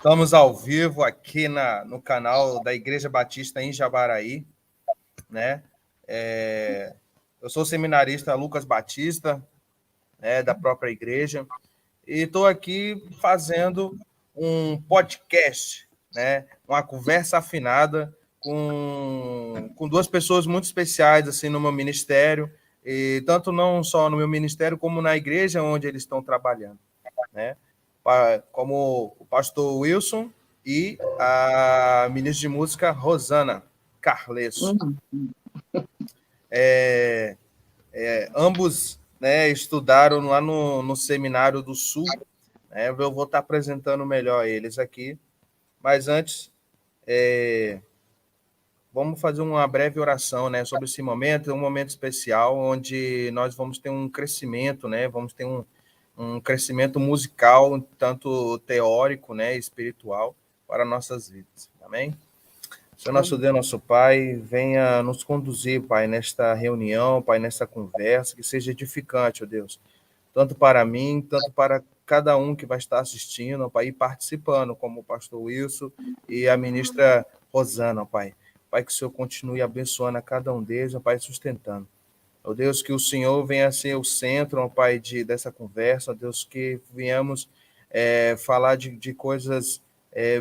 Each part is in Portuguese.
Estamos ao vivo aqui no canal da Igreja Batista em Jabaraí, né? Eu sou o seminarista Lucas Batista, né, da própria igreja, e estou aqui fazendo um podcast, né? Uma conversa afinada com duas pessoas muito especiais assim no meu ministério, e tanto não só no meu ministério como na igreja onde eles estão trabalhando, né? Como o pastor Wilson e a ministra de música Rosana Carlesso. Ambos, né, estudaram lá no Seminário do Sul, né? Eu vou estar apresentando melhor eles aqui, mas antes vamos fazer uma breve oração, né, sobre esse momento, um momento especial onde nós vamos ter um crescimento, né? Vamos ter um crescimento musical, tanto teórico, né, espiritual, para nossas vidas. Amém? Senhor nosso Deus, nosso Pai, venha nos conduzir, Pai, nesta reunião, Pai, nesta conversa, que seja edificante, ó Deus, tanto para mim, tanto para cada um que vai estar assistindo, ó Pai, e participando, como o pastor Wilson e a ministra Rosana, ó Pai. Pai, que o Senhor continue abençoando a cada um deles, ó Pai, sustentando. Ó Deus, que o Senhor venha a ser o centro, ó Pai, dessa conversa, ó Deus, que venhamos falar de coisas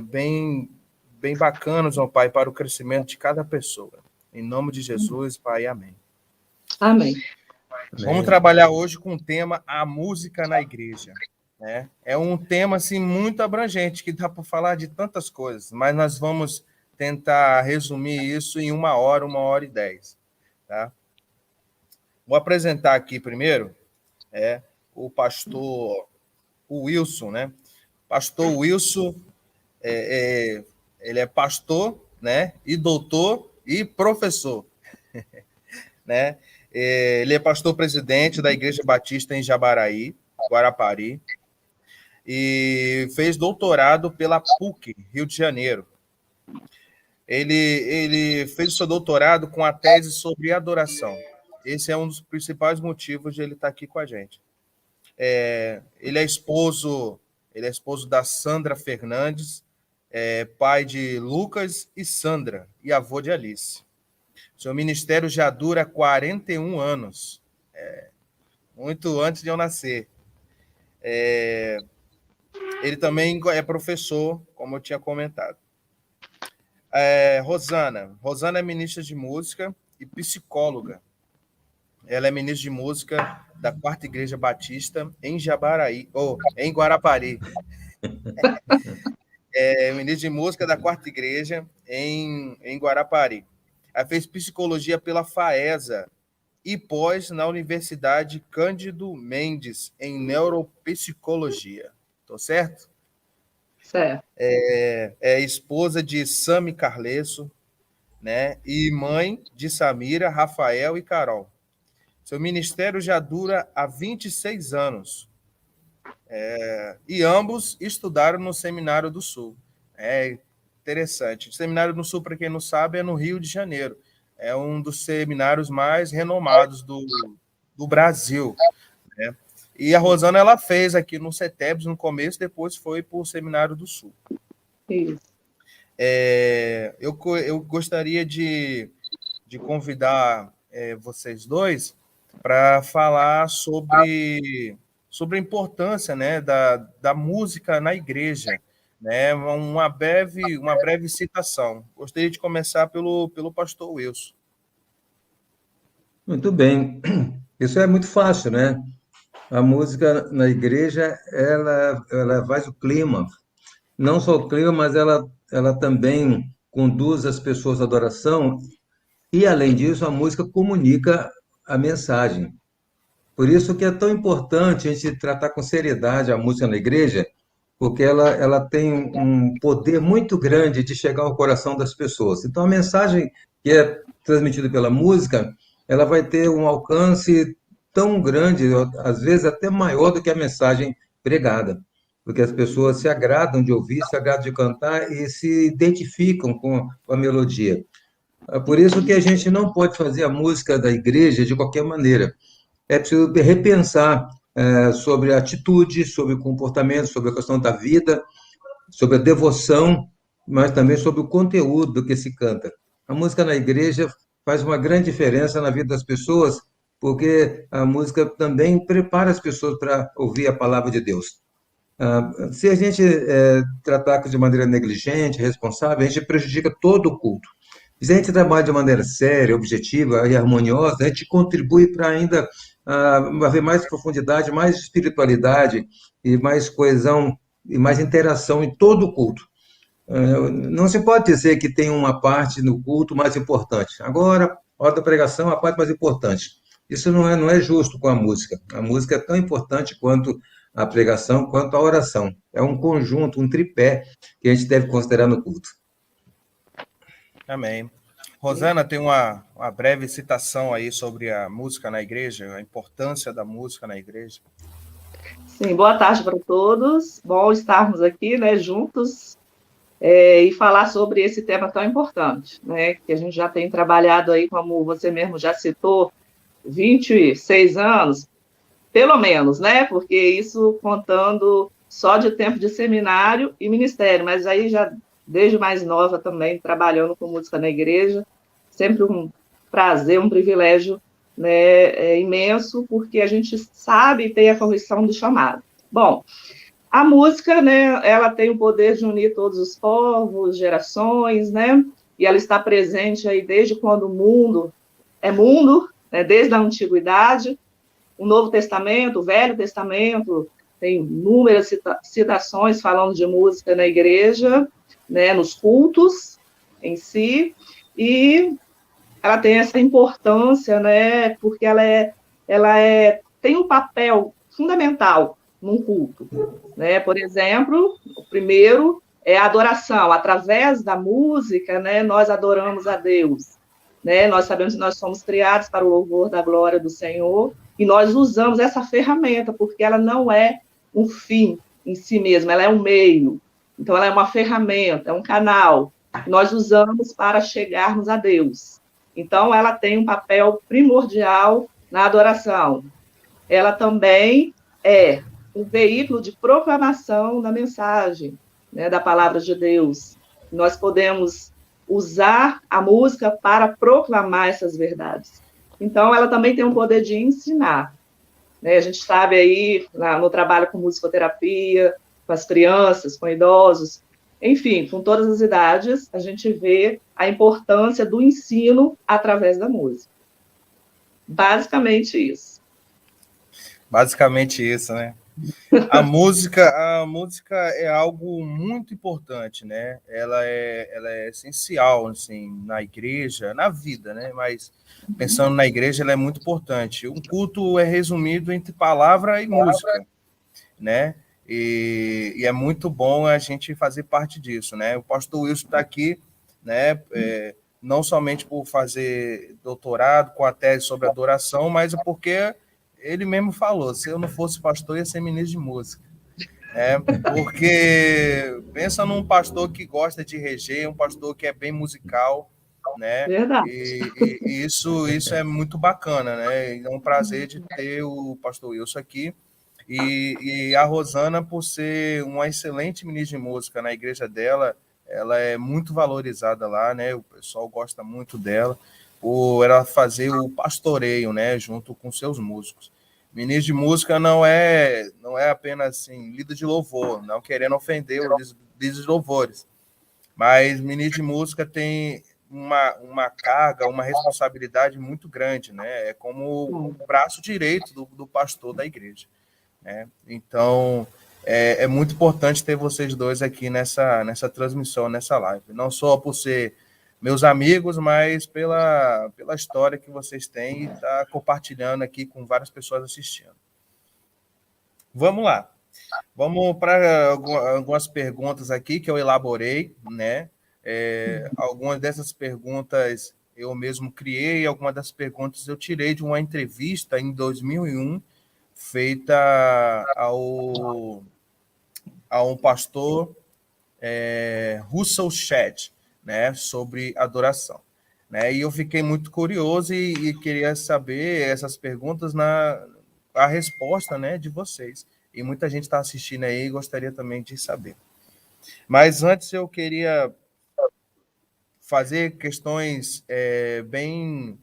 bem bacanas, ó Pai, para o crescimento de cada pessoa. Em nome de Jesus, Pai, amém. Amém. Vamos trabalhar hoje com o tema A Música na Igreja, né? É um tema assim, muito abrangente, que dá para falar de tantas coisas, mas nós vamos tentar resumir isso em 1 hora e 10. Tá? Vou apresentar aqui primeiro o pastor Wilson, né? Pastor Wilson, ele é pastor, né? E doutor e professor, né? Ele é pastor-presidente da Igreja Batista em Jabaraí, Guarapari, e fez doutorado pela PUC, Rio de Janeiro. Ele fez o seu doutorado com a tese sobre adoração. Esse é um dos principais motivos de ele estar aqui com a gente. Ele é esposo da Sandra Fernandes, pai de Lucas e Sandra, e avô de Alice. Seu ministério já dura 41 anos, muito antes de eu nascer. Ele também é professor, como eu tinha comentado. Rosana é ministra de música e psicóloga. Ela é ministra de música da 4ª Igreja Batista em em Guarapari. Ministra de música da 4ª Igreja em Guarapari. Ela fez psicologia pela FAESA e pós na Universidade Cândido Mendes em neuropsicologia. Estou certo? Certo. É esposa de Sami Carlesso, né? E mãe de Samira, Rafael e Carol. Seu ministério já dura há 26 anos. E ambos estudaram no Seminário do Sul. É interessante. O Seminário do Sul, para quem não sabe, é no Rio de Janeiro. É um dos seminários mais renomados do Brasil, né? E a Rosana, ela fez aqui no CETEBS no começo, depois foi para o Seminário do Sul. Isso. Eu gostaria de convidar vocês dois para falar sobre a importância, né, da música na igreja, né? Uma breve citação. Gostaria de começar pelo pastor Wilson. Muito bem. Isso é muito fácil, né? A música na igreja, ela faz o clima. Não só o clima, mas ela também conduz as pessoas à adoração e, além disso, a música comunica a mensagem. Por isso que é tão importante a gente tratar com seriedade a música na igreja, porque ela tem um poder muito grande de chegar ao coração das pessoas. Então, a mensagem que é transmitida pela música, ela vai ter um alcance tão grande, às vezes até maior do que a mensagem pregada, porque as pessoas se agradam de ouvir, se agradam de cantar e se identificam com a melodia. É por isso que a gente não pode fazer a música da igreja de qualquer maneira. É preciso repensar sobre a atitude, sobre o comportamento, sobre a questão da vida, sobre a devoção, mas também sobre o conteúdo que se canta. A música na igreja faz uma grande diferença na vida das pessoas, porque a música também prepara as pessoas para ouvir a palavra de Deus. Se a gente tratar de maneira negligente, responsável, a gente prejudica todo o culto. Se a gente trabalha de maneira séria, objetiva e harmoniosa, a gente contribui para ainda haver mais profundidade, mais espiritualidade e mais coesão e mais interação em todo o culto. Não se pode dizer que tem uma parte no culto mais importante. Agora, a hora da pregação, a parte mais importante. Isso não é justo com a música. A música é tão importante quanto a pregação, quanto a oração. É um conjunto, um tripé que a gente deve considerar no culto. Amém. Rosana, tem uma breve citação aí sobre a música na igreja, a importância da música na igreja. Sim, boa tarde para todos. Bom estarmos aqui, né, juntos e falar sobre esse tema tão importante, né, que a gente já tem trabalhado aí, como você mesmo já citou, 26 anos, pelo menos, né, porque isso contando só de tempo de seminário e ministério, mas aí já desde mais nova também, trabalhando com música na igreja, sempre um prazer, um privilégio, né, imenso, porque a gente sabe e tem a convicção do chamado. Bom, a música, né, ela tem o poder de unir todos os povos, gerações, né, e ela está presente aí desde quando o mundo é mundo, né, desde a antiguidade. O Novo Testamento, o Velho Testamento, tem inúmeras citações falando de música na igreja, né, nos cultos em si, e ela tem essa importância, né, porque tem um papel fundamental num culto, né? Por exemplo, o primeiro é a adoração. Através da música, né, nós adoramos a Deus, né? Nós sabemos que nós somos criados para o louvor da glória do Senhor e nós usamos essa ferramenta porque ela não é um fim em si mesma, ela é um meio. Então, ela é uma ferramenta, é um canal que nós usamos para chegarmos a Deus. Então, ela tem um papel primordial na adoração. Ela também é um veículo de proclamação da mensagem, né, da palavra de Deus. Nós podemos usar a música para proclamar essas verdades. Então, ela também tem um poder de ensinar. Né? A gente sabe aí, no trabalho com musicoterapia, com as crianças, com idosos, enfim, com todas as idades, a gente vê a importância do ensino através da música. Basicamente isso. Basicamente isso, né? A música é algo muito importante, né? Ela é essencial, assim, na igreja, na vida, né? Mas pensando na igreja, ela é muito importante. Um culto é resumido entre palavra e música, né? E é muito bom a gente fazer parte disso, né? O pastor Wilson está aqui, né? Não somente por fazer doutorado com a tese sobre adoração, mas porque ele mesmo falou, se eu não fosse pastor, ia ser ministro de música. Porque pensa num pastor que gosta de reger, um pastor que é bem musical, né? Verdade. E isso é muito bacana, né? É um prazer de ter o pastor Wilson aqui. E a Rosana, por ser uma excelente ministra de música na igreja dela, ela é muito valorizada lá, né? O pessoal gosta muito dela, por ela fazer o pastoreio, né? Junto com seus músicos. Ministro de música não é apenas assim, líder de louvor, não querendo ofender os líderes de louvores, mas ministro de música tem uma carga, uma responsabilidade muito grande, né? É como o braço direito do pastor da igreja. Né? Então, é muito importante ter vocês dois aqui nessa transmissão, nessa live. Não só por ser meus amigos, mas pela história que vocês têm e tá compartilhando aqui com várias pessoas assistindo. Vamos lá. Vamos para algumas perguntas aqui que eu elaborei, né? Algumas dessas perguntas eu mesmo criei, algumas das perguntas eu tirei de uma entrevista em 2001 feita a um pastor Russell Shedd, né, sobre adoração. Né, e eu fiquei muito curioso e queria saber essas perguntas a resposta, né, de vocês. E muita gente está assistindo aí e gostaria também de saber. Mas antes eu queria fazer questões bem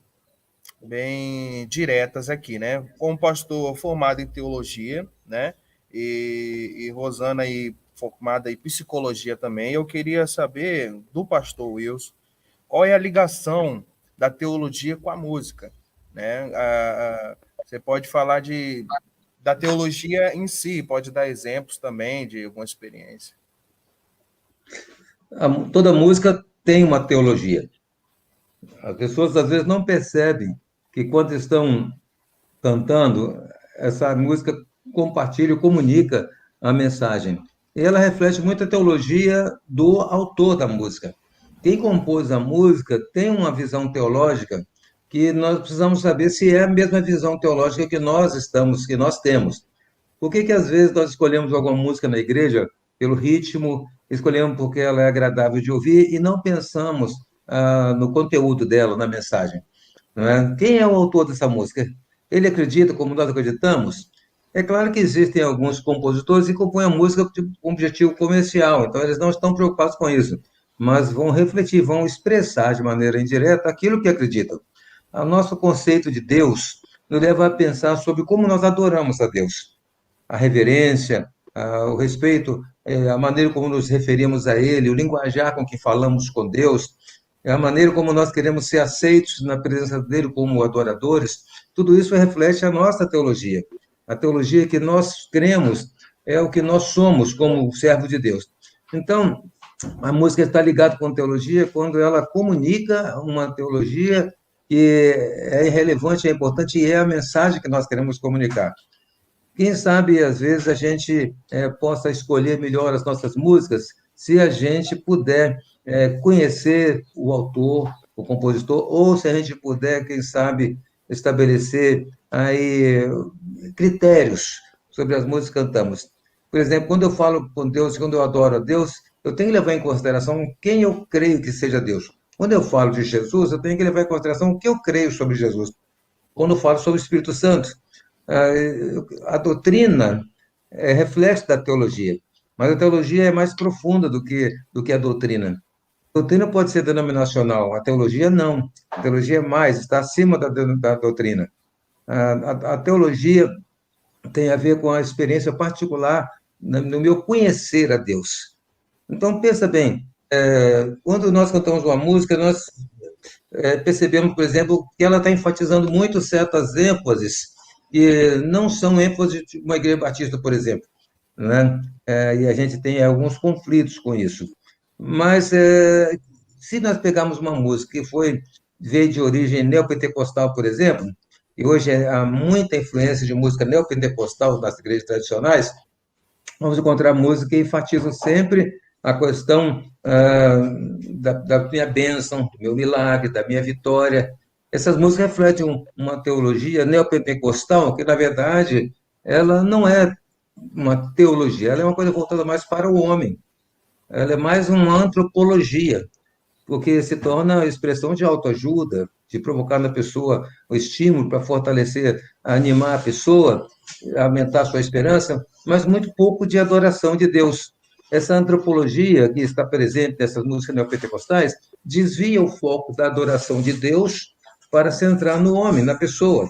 diretas aqui, né? Como pastor formado em teologia, né? E Rosana aí formada em psicologia também, eu queria saber do pastor Wilson qual é a ligação da teologia com a música, né? Você pode falar da teologia em si, pode dar exemplos também de alguma experiência. Toda música tem uma teologia. As pessoas às vezes não percebem que quando estão cantando, essa música compartilha, comunica a mensagem. E ela reflete muito a teologia do autor da música. Quem compôs a música tem uma visão teológica que nós precisamos saber se é a mesma visão teológica que nós temos. Por que às vezes nós escolhemos alguma música na igreja pelo ritmo, escolhemos porque ela é agradável de ouvir e não pensamos no conteúdo dela, na mensagem? Não é? Quem é o autor dessa música? Ele acredita como nós acreditamos? É claro que existem alguns compositores que compõem a música com objetivo comercial, então eles não estão preocupados com isso, mas vão refletir, vão expressar de maneira indireta aquilo que acreditam. O nosso conceito de Deus nos leva a pensar sobre como nós adoramos a Deus, a reverência, o respeito, a maneira como nos referimos a Ele, o linguajar com que falamos com Deus, a maneira como nós queremos ser aceitos na presença dele como adoradores, tudo isso reflete a nossa teologia. A teologia que nós cremos é o que nós somos como servo de Deus. Então, a música está ligada com teologia quando ela comunica uma teologia que é relevante, é importante e é a mensagem que nós queremos comunicar. Quem sabe, às vezes, a gente possa escolher melhor as nossas músicas se a gente puder conhecer o autor, o compositor, ou se a gente puder, quem sabe, estabelecer aí critérios sobre as músicas que cantamos. Por exemplo, quando eu falo com Deus, quando eu adoro a Deus, eu tenho que levar em consideração quem eu creio que seja Deus. Quando eu falo de Jesus, eu tenho que levar em consideração o que eu creio sobre Jesus. Quando eu falo sobre o Espírito Santo, a doutrina é reflexo da teologia, mas a teologia é mais profunda do que a doutrina. A doutrina pode ser denominacional, a teologia não. A teologia é mais, está acima da doutrina. A teologia tem a ver com a experiência particular no meu conhecer a Deus. Então, pensa bem, quando nós cantamos uma música, nós percebemos, por exemplo, que ela está enfatizando muito certas ênfases que não são ênfases de uma igreja batista, por exemplo, né? E a gente tem alguns conflitos com isso. Mas se nós pegarmos uma música que veio de origem neopentecostal, por exemplo, e hoje há muita influência de música neopentecostal nas igrejas tradicionais, vamos encontrar músicas que enfatizam sempre a questão da minha bênção, do meu milagre, da minha vitória. Essas músicas refletem uma teologia neopentecostal que, na verdade, ela não é uma teologia, ela é uma coisa voltada mais para o homem. Ela é mais uma antropologia, porque se torna a expressão de autoajuda, de provocar na pessoa o estímulo para fortalecer, animar a pessoa, aumentar a sua esperança, mas muito pouco de adoração de Deus. Essa antropologia que está presente nessas músicas neopentecostais desvia o foco da adoração de Deus para centrar no homem, na pessoa.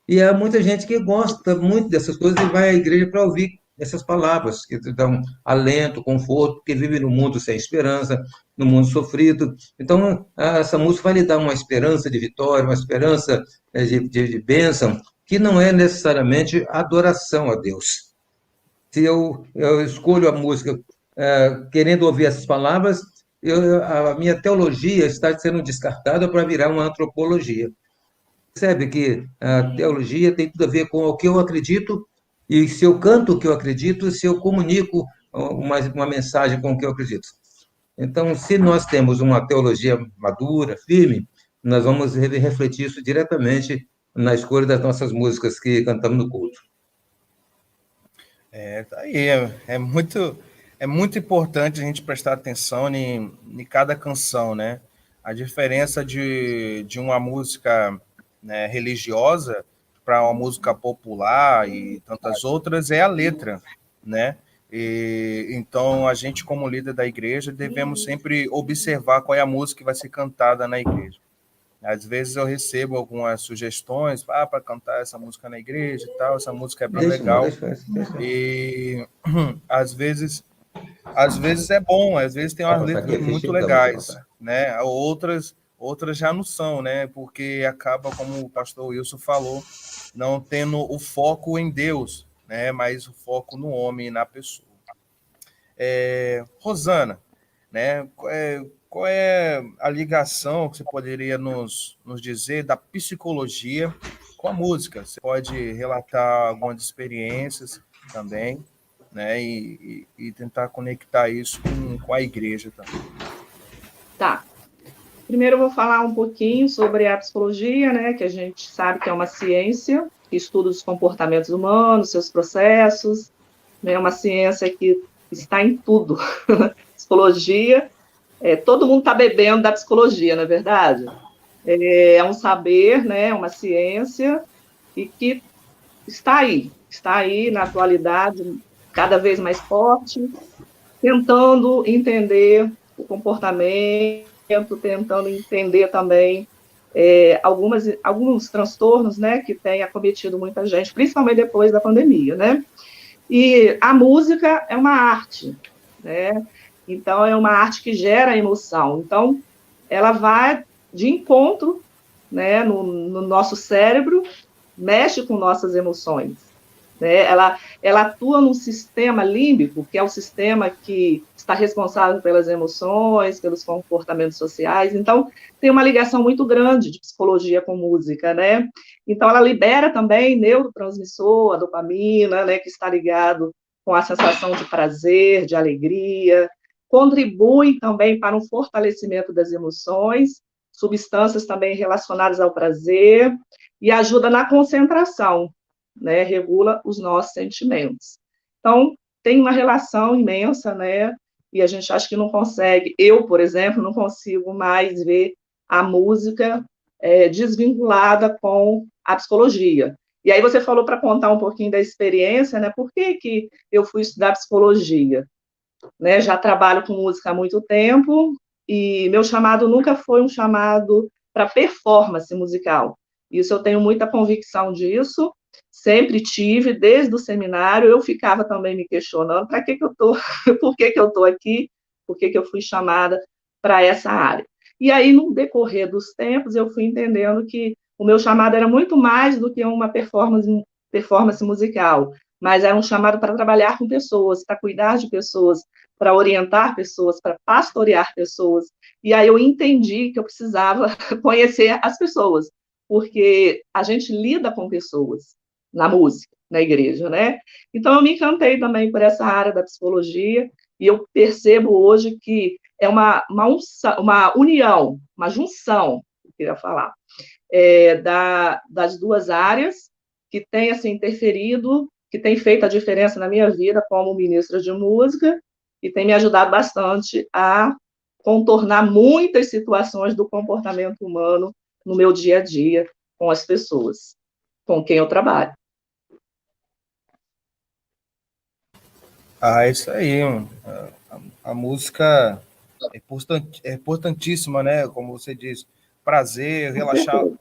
E há muita gente que gosta muito dessas coisas e vai à igreja para ouvir essas palavras que dão alento, conforto, que vive no mundo sem esperança, no mundo sofrido. Então, essa música vai lhe dar uma esperança de vitória, uma esperança de bênção, que não é necessariamente adoração a Deus. Se eu escolho a música querendo ouvir essas palavras, a minha teologia está sendo descartada para virar uma antropologia. Percebe que a teologia tem tudo a ver com o que eu acredito, e se eu canto o que eu acredito, se eu comunico uma mensagem com o que eu acredito. Então, se nós temos uma teologia madura, firme, nós vamos refletir isso diretamente na escolha das nossas músicas que cantamos no culto. Tá aí, é muito importante a gente prestar atenção em cada canção, né? A diferença de uma música, né, religiosa para uma música popular e tantas outras é a letra, né? E então a gente, como líder da igreja, devemos sempre observar qual é a música que vai ser cantada na igreja. Às vezes eu recebo algumas sugestões, para cantar essa música na igreja e tal, essa música é bem Deixa, irmão, legal. deixa. E às vezes é bom, às vezes tem umas Opa, tá aqui, letras é muito fechado, dá pra legais, contar. né? Outras já não são, né? Porque acaba, como o pastor Wilson falou, não tendo o foco em Deus, né? Mas o foco no homem e na pessoa. Rosana, né? Qual é a ligação que você poderia nos dizer da psicologia com a música? Você pode relatar algumas experiências também, né? E tentar conectar isso com a igreja também. Tá. Primeiro eu vou falar um pouquinho sobre a psicologia, né, que a gente sabe que é uma ciência que estuda os comportamentos humanos, seus processos, né, uma ciência que está em tudo. Psicologia, todo mundo está bebendo da psicologia, não é verdade? É um saber, né, uma ciência, e que está aí na atualidade, cada vez mais forte, tentando entender o comportamento, tentando entender também alguns transtornos, né, que têm acometido muita gente, principalmente depois da pandemia, né? E a música é uma arte, né? Então, é uma arte que gera emoção. Então, ela vai de encontro, né, no nosso cérebro, mexe com nossas emoções, né? Ela atua num sistema límbico, que é o sistema que está responsável pelas emoções, pelos comportamentos sociais. Então, tem uma ligação muito grande de psicologia com música, né? Então, ela libera também neurotransmissor, a dopamina, né, que está ligado com a sensação de prazer, de alegria, contribui também para um fortalecimento das emoções, substâncias também relacionadas ao prazer, e ajuda na concentração, né, regula os nossos sentimentos. Então, tem uma relação imensa, né, e a gente acha que não consegue, eu, por exemplo, não consigo mais ver a música desvinculada com a psicologia. E aí você falou para contar um pouquinho da experiência, né, por que eu fui estudar psicologia? Né, já trabalho com música há muito tempo, e meu chamado nunca foi um chamado para performance musical. Isso eu tenho muita convicção disso, sempre tive, desde o seminário, eu ficava também me questionando, para que eu estou, por que eu estou aqui, por que eu fui chamada para essa área. E aí, no decorrer dos tempos, eu fui entendendo que o meu chamado era muito mais do que uma performance musical, mas era um chamado para trabalhar com pessoas, para cuidar de pessoas, para orientar pessoas, para pastorear pessoas. E aí eu entendi que eu precisava conhecer as pessoas, porque a gente lida com pessoas na música, na igreja, né? Então eu me encantei também por essa área da psicologia, e eu percebo hoje que é uma união, uma junção, eu queria falar, das duas áreas, que tem assim, interferido, que tem feito a diferença na minha vida como ministra de música, e tem me ajudado bastante a contornar muitas situações do comportamento humano no meu dia a dia com as pessoas com quem eu trabalho. Isso aí. A música é importantíssima, né? Como você diz, prazer, Com relaxar, certeza.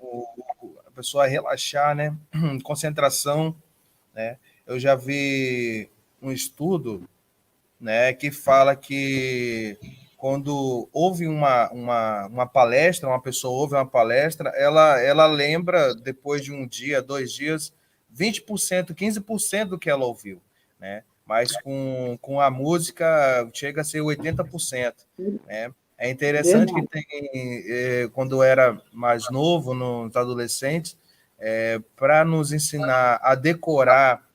a pessoa relaxar, né? Concentração, né? Eu já vi um estudo, né, que fala que quando houve uma palestra, uma pessoa ouve uma palestra, ela lembra, depois de um dia, 2 dias, 20%, 15% do que ela ouviu, né? Mas com a música chega a ser 80%, né? É interessante que Verdade. tem, quando eu era mais novo, nos adolescentes, para nos ensinar a decorar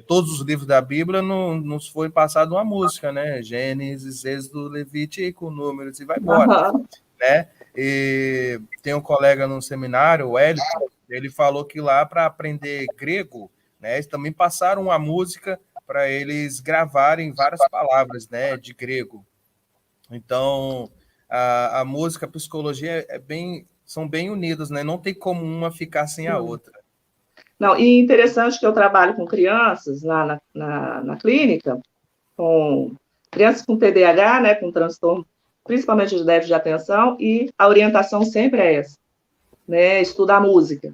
todos os livros da Bíblia, nos foi passado uma música, né? Gênesis, Êxodo, Levítico, Números, e vai embora, Uhum. né? E tem um colega no seminário, o Wellington, ele falou que lá, para aprender grego, né, eles também passaram uma música para eles gravarem várias palavras, né, de grego. Então, a música, a psicologia são bem unidas, né? Não tem como uma ficar sem a outra. Não, e interessante que eu trabalho com crianças lá na clínica, com crianças com TDAH, né, com transtorno, principalmente de déficit de atenção, e a orientação sempre é essa, né, estudar música,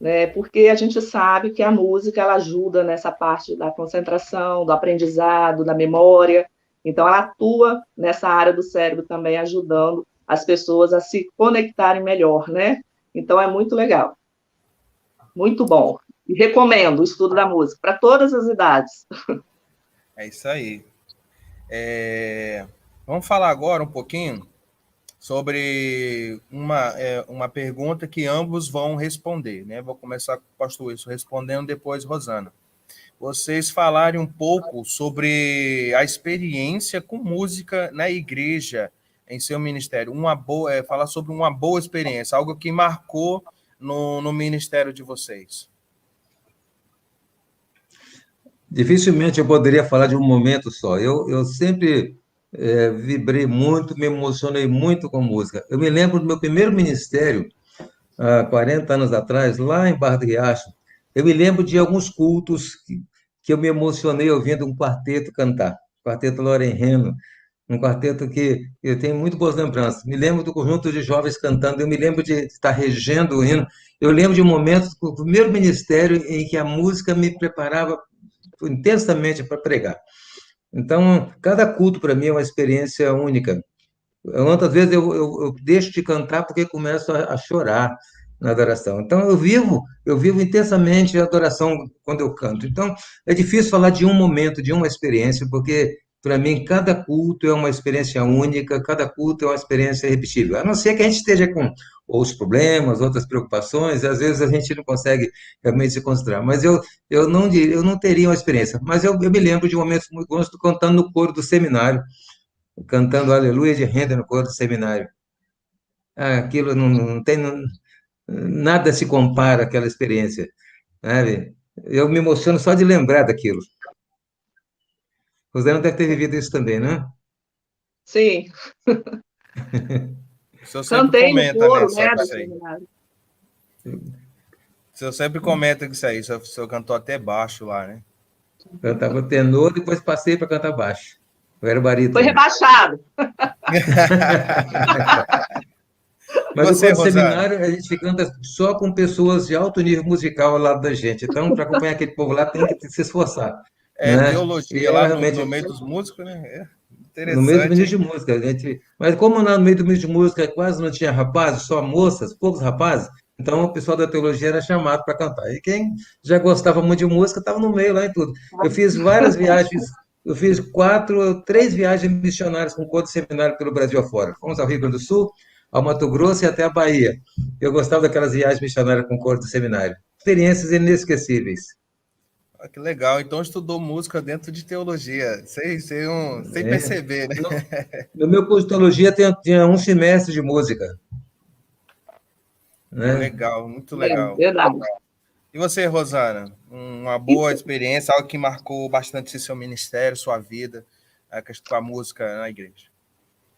né, porque a gente sabe que a música, ela ajuda nessa parte da concentração, do aprendizado, da memória, então ela atua nessa área do cérebro também, ajudando as pessoas a se conectarem melhor, né, então é muito legal, muito bom, e recomendo o estudo da música para todas as idades. É isso aí. Vamos falar agora um pouquinho sobre uma pergunta que ambos vão responder, né? Vou começar com o pastor Wilson respondendo, depois Rosana. Vocês falarem um pouco sobre a experiência com música na igreja, em seu ministério. Falar sobre uma boa experiência, algo que marcou no ministério de vocês. Dificilmente eu poderia falar de um momento só. Eu sempre vibrei muito, me emocionei muito com música. Eu me lembro do meu primeiro ministério, há 40 anos atrás, lá em Barra do Riacho. Eu me lembro de alguns cultos que eu me emocionei ouvindo um quarteto cantar, quarteto Loren Reno, um quarteto que eu tenho muito boas lembranças. Me lembro do conjunto de jovens cantando, eu me lembro de estar regendo o hino. Eu lembro de um momento, o primeiro ministério em que a música me preparava intensamente para pregar. Então, cada culto para mim é uma experiência única. Muitas vezes eu deixo de cantar porque começo a chorar na adoração. Então, eu vivo intensamente a adoração quando eu canto. Então, é difícil falar de um momento, de uma experiência, porque para mim cada culto é uma experiência única, cada culto é uma experiência irrepetível. A não ser que a gente esteja com outros problemas, outras preocupações, e às vezes a gente não consegue realmente se concentrar. Mas eu não teria uma experiência. Mas eu me lembro de momentos muito bons, cantando no coro do seminário, cantando Aleluia de Handel no coro do seminário. Aquilo não tem, nada se compara àquela experiência, sabe? Eu me emociono só de lembrar daquilo. Rosana deve ter vivido isso também, né? Sim. O senhor sempre Cantei no comenta, né, coro, né, sobre do isso aí. seminário. O senhor sempre comenta isso aí. O senhor cantou até baixo lá, né? Cantava tenor, depois passei para cantar baixo. Eu era Foi barítono. rebaixado. E Mas o você, coro do Rosana? seminário, a gente canta só com pessoas de alto nível musical ao lado da gente. Então, para acompanhar aquele povo lá, tem que se esforçar, né? E Teologia era lá realmente no meio dos músicos, né? no meio do Interessante, ministro hein? de música. Mas como lá no meio do ministro de música quase não tinha rapazes, só moças, poucos rapazes, então o pessoal da teologia era chamado para cantar. E quem já gostava muito de música estava no meio lá em tudo. Eu fiz várias viagens, eu fiz três viagens missionárias com coro de seminário pelo Brasil afora. Fomos ao Rio Grande do Sul, ao Mato Grosso e até a Bahia. Eu gostava daquelas viagens missionárias com coro de seminário. Experiências inesquecíveis. Que legal. Então estudou música dentro de teologia, sem É. perceber, né? No meu curso de teologia tinha um semestre de música, né? Legal, muito É, legal. verdade. E você, Rosana? Uma boa experiência, algo que marcou bastante seu ministério, sua vida, a questão com a música na igreja.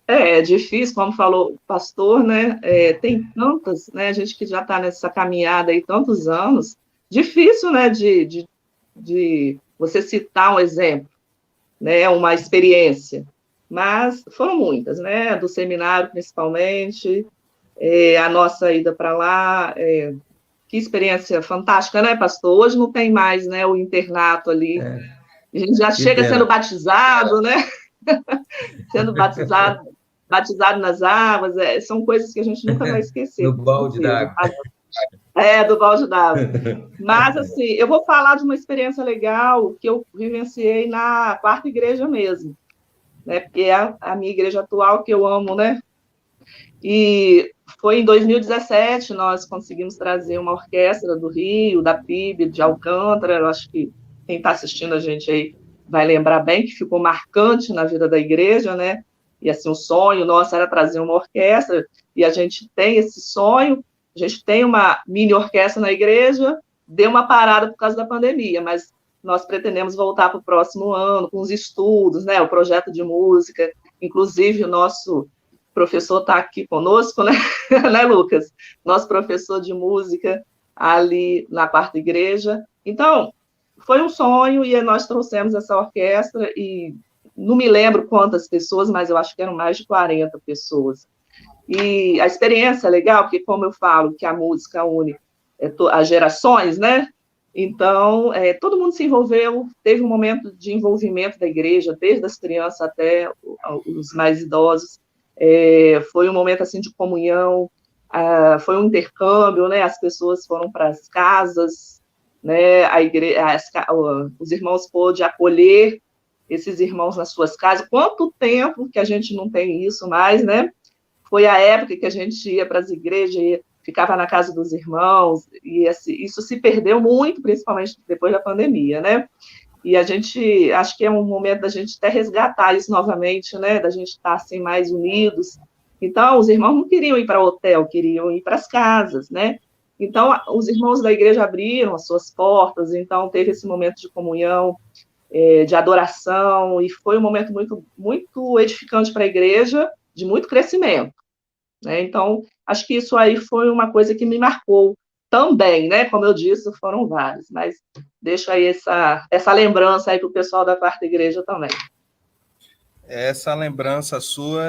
É difícil, como falou o pastor, né? Tem tantas, né? A gente que já está nessa caminhada aí tantos anos, difícil, né? De você citar um exemplo, né? Uma experiência, mas foram muitas, né? Do seminário, principalmente, a nossa ida para lá, que experiência fantástica, né, pastor? Hoje não tem mais, né? O internato ali, a gente já Que chega sendo pena. batizado, né? Sendo batizado nas águas, são coisas que a gente nunca vai esquecer, No com balde certeza. d'água. Do balde d'água. Mas, assim, eu vou falar de uma experiência legal que eu vivenciei na quarta igreja mesmo, né? Porque é a minha igreja atual, que eu amo, né? E foi em 2017, nós conseguimos trazer uma orquestra do Rio, da PIB, de Alcântara. Eu acho que quem está assistindo a gente aí vai lembrar bem que ficou marcante na vida da igreja, né? E assim, o sonho nosso era trazer uma orquestra, e a gente tem esse sonho, a gente tem uma mini orquestra na igreja, deu uma parada por causa da pandemia, mas nós pretendemos voltar para o próximo ano com os estudos, né? O projeto de música, inclusive o nosso professor está aqui conosco, né? Né, Lucas? Nosso professor de música ali na quarta igreja. Então, foi um sonho e nós trouxemos essa orquestra e não me lembro quantas pessoas, mas eu acho que eram mais de 40 pessoas. E a experiência é legal, porque como eu falo que a música une as gerações, né? Então, todo mundo se envolveu, teve um momento de envolvimento da igreja, desde as crianças até os mais idosos. Foi um momento assim de comunhão, foi um intercâmbio, né? As pessoas foram para as casas, né? Os irmãos pôde acolher esses irmãos nas suas casas. Quanto tempo que a gente não tem isso mais, né? Foi a época que a gente ia para as igrejas, ficava na casa dos irmãos, e assim, isso se perdeu muito, principalmente depois da pandemia, né? E a gente, acho que é um momento da gente até resgatar isso novamente, né? Da gente estar assim mais unidos. Então, os irmãos não queriam ir para o hotel, queriam ir para as casas, né? Então, os irmãos da igreja abriram as suas portas, então teve esse momento de comunhão, de adoração, e foi um momento muito, muito edificante para a igreja, de muito crescimento, né? Então, acho que isso aí foi uma coisa que me marcou também, né? Como eu disse, foram vários, mas deixo aí essa lembrança aí para o pessoal da quarta igreja também. Essa lembrança sua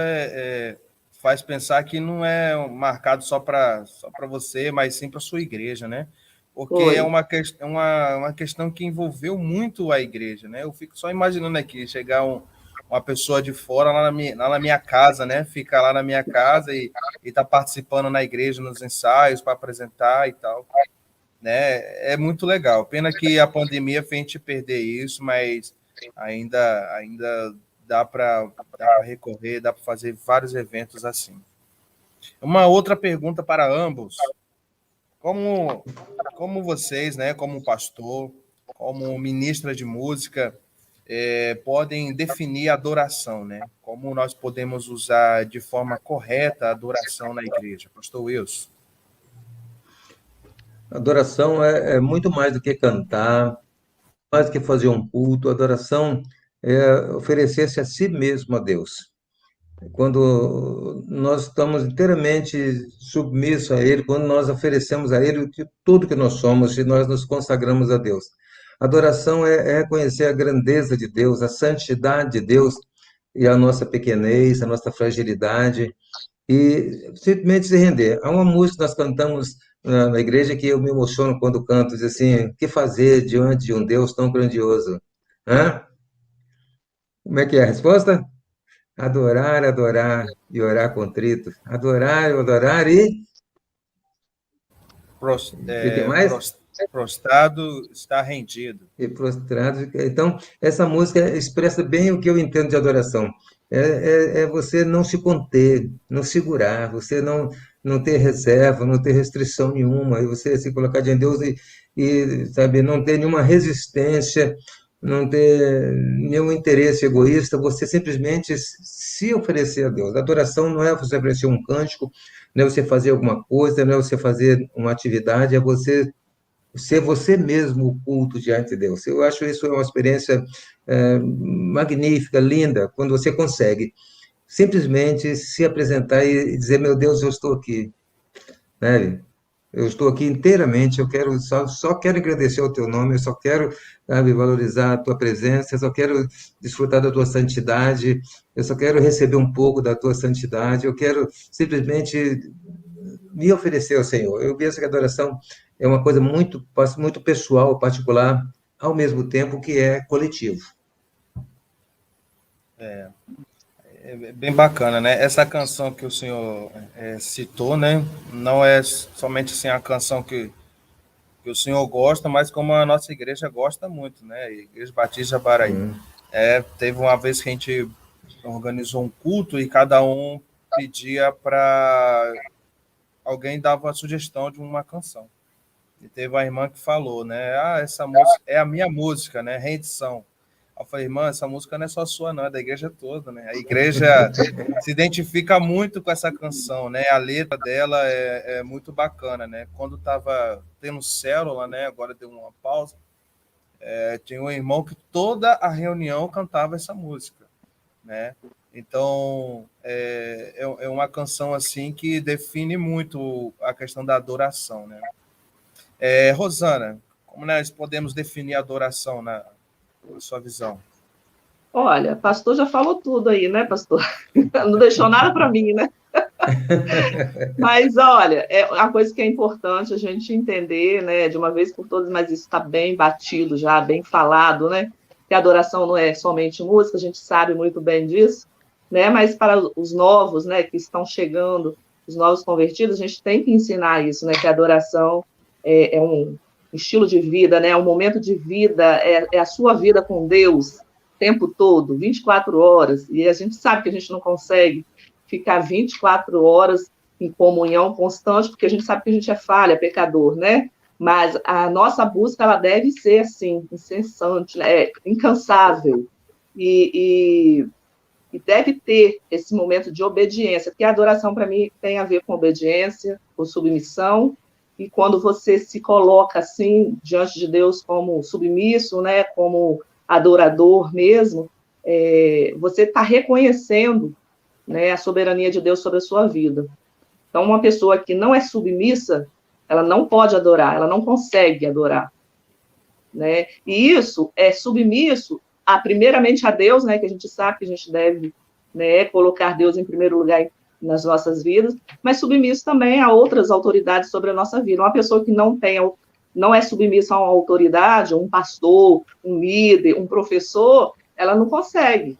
faz pensar que não é marcado só para você, mas sim para sua igreja, né? Porque Foi. é uma questão que envolveu muito a igreja, né? Eu fico só imaginando aqui, chegar uma pessoa de fora lá na minha casa, né? Fica lá na minha casa e tá participando na igreja, nos ensaios, para apresentar e tal, né? É muito legal. Pena que a pandemia fez a gente perder isso, mas ainda dá para recorrer, dá para fazer vários eventos assim. Uma outra pergunta para ambos. Como vocês, né, como pastor, como ministra de música, podem definir a adoração, né? Como nós podemos usar de forma correta a adoração na igreja? Pastor Wilson. Adoração é muito mais do que cantar, mais do que fazer um culto. Adoração é oferecer-se a si mesmo a Deus. Quando nós estamos inteiramente submissos a Ele, quando nós oferecemos a Ele tudo que nós somos e nós nos consagramos a Deus. Adoração é reconhecer a grandeza de Deus, a santidade de Deus e a nossa pequenez, a nossa fragilidade e simplesmente se render. Há uma música que nós cantamos na igreja que eu me emociono quando canto, diz assim, que fazer diante de um Deus tão grandioso? Hã? Como é que é a resposta? Adorar, adorar e orar contrito. Adorar e o que mais? Prostrado está rendido. E prostrado. Então, essa música expressa bem o que eu entendo de adoração. É você não se conter, não segurar, você não ter reserva, não ter restrição nenhuma, e você se colocar diante de Deus sabe, não ter nenhuma resistência, não ter nenhum interesse egoísta, você simplesmente se oferecer a Deus. A adoração não é você oferecer um cântico, não é você fazer alguma coisa, não é você fazer uma atividade, é você ser você mesmo o culto diante de Deus. Eu acho isso uma experiência magnífica, linda, quando você consegue simplesmente se apresentar e dizer, meu Deus, eu estou aqui, né? Eu estou aqui inteiramente, eu quero só quero agradecer o teu nome, eu só quero, sabe, valorizar a tua presença, eu só quero desfrutar da tua santidade, eu só quero receber um pouco da tua santidade, eu quero simplesmente me oferecer ao Senhor. Eu penso que a adoração é uma coisa muito pessoal, particular, ao mesmo tempo que é coletivo. É bem bacana, né? Essa canção que o senhor citou, né? Não é somente assim, a canção que o senhor gosta, mas como a nossa igreja gosta muito, né? A Igreja Batista Baraí. Teve uma vez que a gente organizou um culto e cada um pedia para alguém dava a sugestão de uma canção. E teve uma irmã que falou, né? Essa música é a minha música, né? Rendição. Eu falei, irmã, essa música não é só sua, não, é da igreja toda, né? A igreja se identifica muito com essa canção, né? A letra dela é muito bacana, né? Quando estava tendo célula, né? Agora deu uma pausa. Tinha um irmão que toda a reunião cantava essa música, né? Então, é uma canção assim que define muito a questão da adoração, né? Rosana, Como nós podemos definir a adoração na sua visão? Olha, pastor já falou tudo aí, né, pastor? Não deixou nada para mim, né? Mas, olha, é uma coisa que é importante a gente entender, né, de uma vez por todas, mas isso está bem batido já, bem falado, né? Que a adoração não é somente música, a gente sabe muito bem disso, né? Mas para os novos, né, que estão chegando, os novos convertidos, a gente tem que ensinar isso, né? Que a adoração é um estilo de vida, né? É um momento de vida, é a sua vida com Deus, o tempo todo, 24 horas, e a gente sabe que a gente não consegue ficar 24 horas em comunhão constante, porque a gente sabe que a gente é falha, é pecador, né? Mas a nossa busca, ela deve ser, assim, incessante, né? Incansável, e deve ter esse momento de obediência, porque a adoração, para mim, tem a ver com obediência, com submissão, e quando você se coloca, assim, diante de Deus como submisso, né? Como adorador mesmo, você está reconhecendo, né, a soberania de Deus sobre a sua vida. Então, uma pessoa que não é submissa, ela não pode adorar, ela não consegue adorar, né? E isso é submisso, primeiramente a Deus, né, que a gente sabe que a gente deve, né, colocar Deus em primeiro lugar nas nossas vidas, mas submisso também a outras autoridades sobre a nossa vida. Uma pessoa que não é submissa a uma autoridade, um pastor, um líder, um professor, ela não consegue,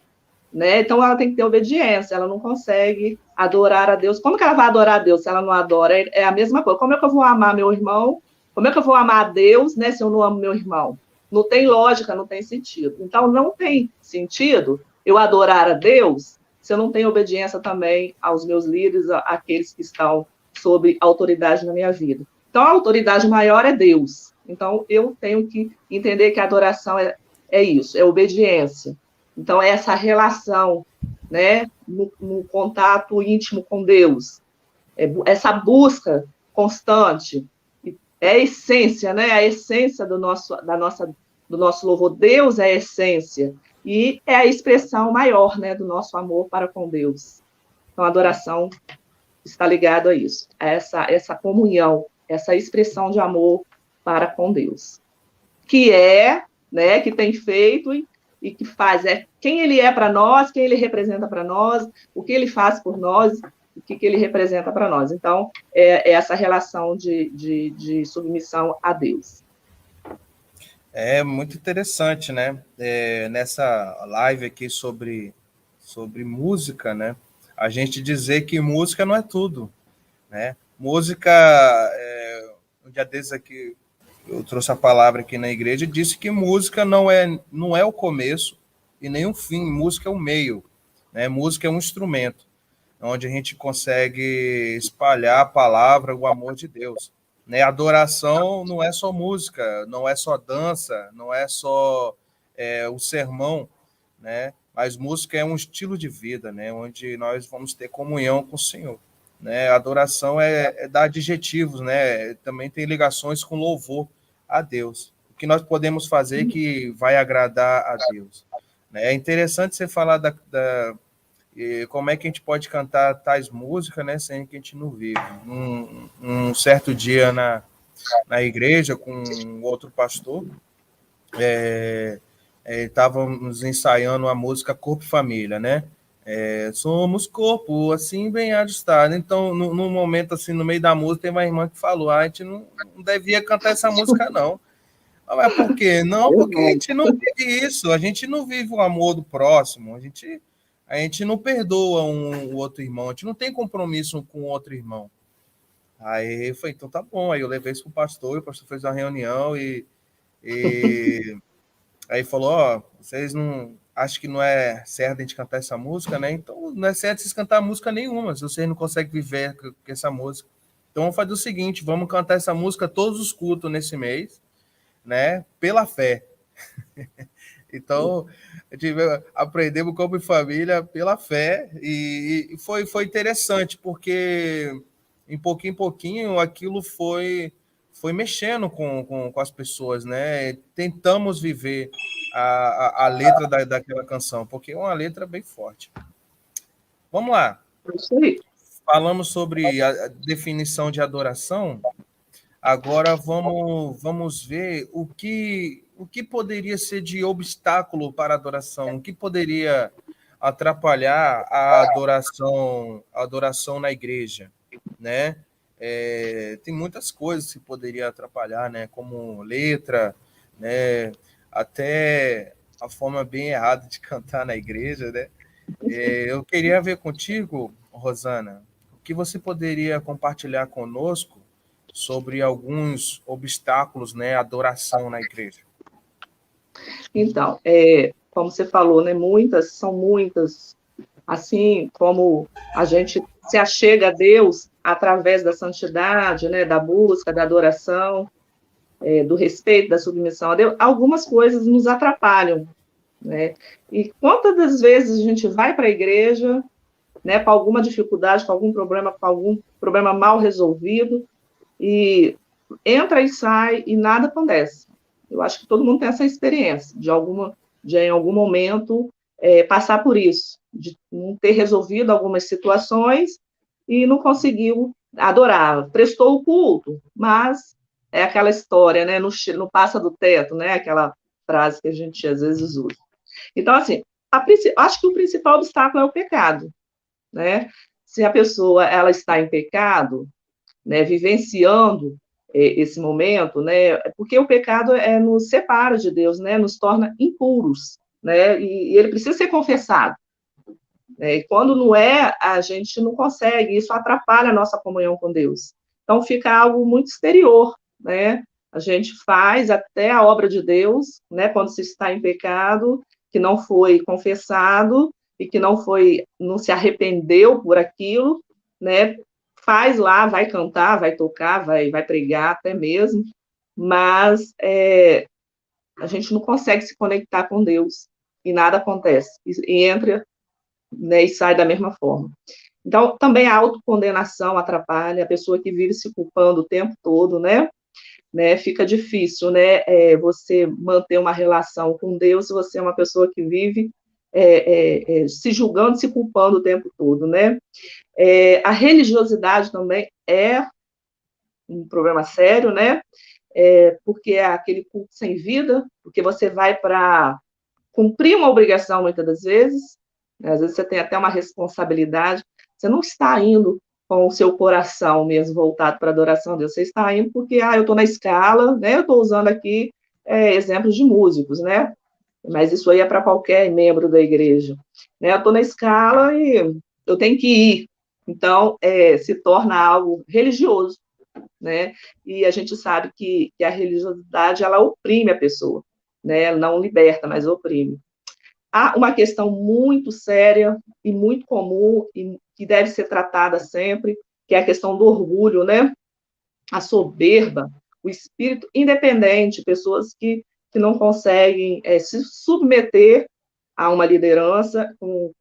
né? Então, ela tem que ter obediência, ela não consegue adorar a Deus. Como que ela vai adorar a Deus se ela não adora? É a mesma coisa. Como é que eu vou amar meu irmão? Como é que eu vou amar a Deus, né, se eu não amo meu irmão? Não tem lógica, não tem sentido. Então, não tem sentido eu adorar a Deus se eu não tenho obediência também aos meus líderes, àqueles que estão sob autoridade na minha vida. Então, a autoridade maior é Deus. Então, eu tenho que entender que a adoração é isso, é obediência. Então, essa relação, né, no contato íntimo com Deus, essa busca constante, é a essência, né, a essência do nosso louvor. Deus é a essência, e é a expressão maior, né, do nosso amor para com Deus. Então, a adoração está ligada a isso, a essa comunhão, essa expressão de amor para com Deus, que né, que tem feito e que faz, quem ele é para nós, quem ele representa para nós, o que ele faz por nós, o que ele representa para nós. Então, é essa relação de submissão a Deus. É muito interessante, né? Nessa live aqui sobre música, né? A gente dizer que música não é tudo, né? Música, um dia desses aqui, eu trouxe a palavra aqui na igreja e disse que música não é o começo e nem o fim, música é o meio, né? Música é um instrumento, onde a gente consegue espalhar a palavra, o amor de Deus, né? Adoração não é só música, não é só dança, não é só o sermão, né? Mas música é um estilo de vida, né? Onde nós vamos ter comunhão com o Senhor. Né? Adoração é dar adjetivos, né? Também tem ligações com louvor a Deus. O que nós podemos fazer que vai agradar a Deus. Né? É interessante você falar como é que a gente pode cantar tais músicas, né, sem que a gente não vive. Um certo dia na igreja com outro pastor, estávamos ensaiando a música Corpo e Família, né? Somos corpo, assim, bem ajustado. Então, no momento, assim, no meio da música, tem uma irmã que falou, a gente não devia cantar essa música, não. Mas por quê? Não, porque a gente não vive isso, a gente não vive o amor do próximo, a gente não perdoa o outro irmão, a gente não tem compromisso com o outro irmão. Aí eu falei, então tá bom. Aí eu levei isso pro pastor, e o pastor fez uma reunião e aí falou, vocês não acham que não é certo a gente cantar essa música, né? Então não é certo vocês cantar música nenhuma, se vocês não conseguem viver com essa música. Então vamos fazer o seguinte, vamos cantar essa música todos os cultos nesse mês, né? Pela fé. Então, aprendemos como família pela fé e foi interessante, porque em pouquinho aquilo foi mexendo com as pessoas, né? Tentamos viver a letra daquela canção, porque é uma letra bem forte. Vamos lá. Falamos sobre a definição de adoração. Agora vamos ver o que poderia ser de obstáculo para a adoração, o que poderia atrapalhar a adoração na igreja, né? Tem muitas coisas que poderia atrapalhar, né? Como letra, né? Até a forma bem errada de cantar na igreja, né? Eu queria ver contigo, Rosana, o que você poderia compartilhar conosco sobre alguns obstáculos, né, à adoração na igreja. Então, como você falou, né, são muitas, assim como a gente se achega a Deus através da santidade, né, da busca, da adoração, do respeito, da submissão a Deus, algumas coisas nos atrapalham, né? E quantas das vezes a gente vai para a igreja, né, com alguma dificuldade, com algum problema mal resolvido, e entra e sai e nada acontece. Eu acho que todo mundo tem essa experiência de em algum momento passar por isso, de não ter resolvido algumas situações e não conseguiu adorar. Prestou o culto, mas é aquela história, né? No passa do teto, né? Aquela frase que a gente às vezes usa. Então, assim, acho que o principal obstáculo é o pecado, né? Se a pessoa ela está em pecado, né, vivenciando esse momento, né, porque o pecado nos separa de Deus, né, nos torna impuros, né, e ele precisa ser confessado. Né, e quando não é, a gente não consegue, isso atrapalha a nossa comunhão com Deus. Então fica algo muito exterior, né, a gente faz até a obra de Deus, né, quando se está em pecado, que não foi confessado e que não se arrependeu por aquilo, né, faz lá, vai cantar, vai tocar, vai pregar até mesmo, mas a gente não consegue se conectar com Deus e nada acontece, e entra, né, e sai da mesma forma. Então, também a autocondenação atrapalha, a pessoa que vive se culpando o tempo todo, né, fica difícil, né, você manter uma relação com Deus se você é uma pessoa que vive se julgando, se culpando o tempo todo, né. A religiosidade também é um problema sério, né? Porque é aquele culto sem vida, porque você vai para cumprir uma obrigação muitas das vezes, né? Às vezes você tem até uma responsabilidade, você não está indo com o seu coração mesmo voltado para a adoração a Deus, você está indo porque, eu estou na escala, né? Eu estou usando aqui exemplos de músicos, né? Mas isso aí é para qualquer membro da igreja. Né? Eu estou na escala e eu tenho que ir. Então, se torna algo religioso, né? E a gente sabe que a religiosidade, ela oprime a pessoa, né? Ela não liberta, mas oprime. Há uma questão muito séria e muito comum e que deve ser tratada sempre, que é a questão do orgulho, né? A soberba, o espírito independente, pessoas que não conseguem se submeter a uma liderança com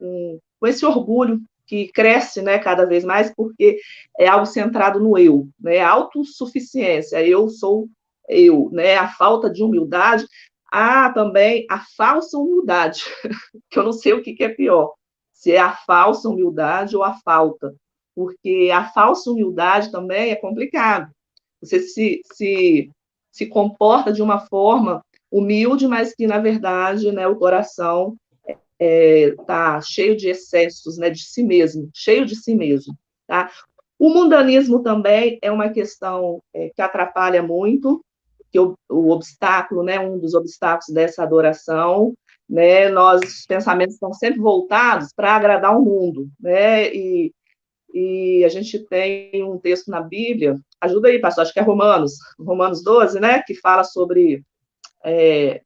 esse orgulho que cresce, né, cada vez mais, porque é algo centrado no eu, né, autossuficiência, eu sou eu, né, a falta de humildade, há também a falsa humildade, que eu não sei o que é pior, se é a falsa humildade ou a falta, porque a falsa humildade também é complicado, você se comporta de uma forma humilde, mas que, na verdade, né, o coração está cheio de excessos, né, de si mesmo, cheio de si mesmo. Tá? O mundanismo também é uma questão que atrapalha muito, que o obstáculo, né, um dos obstáculos dessa adoração, né, os pensamentos estão sempre voltados para agradar o mundo, né, e a gente tem um texto na Bíblia, ajuda aí, pastor, acho que é Romanos 12, né, que fala sobre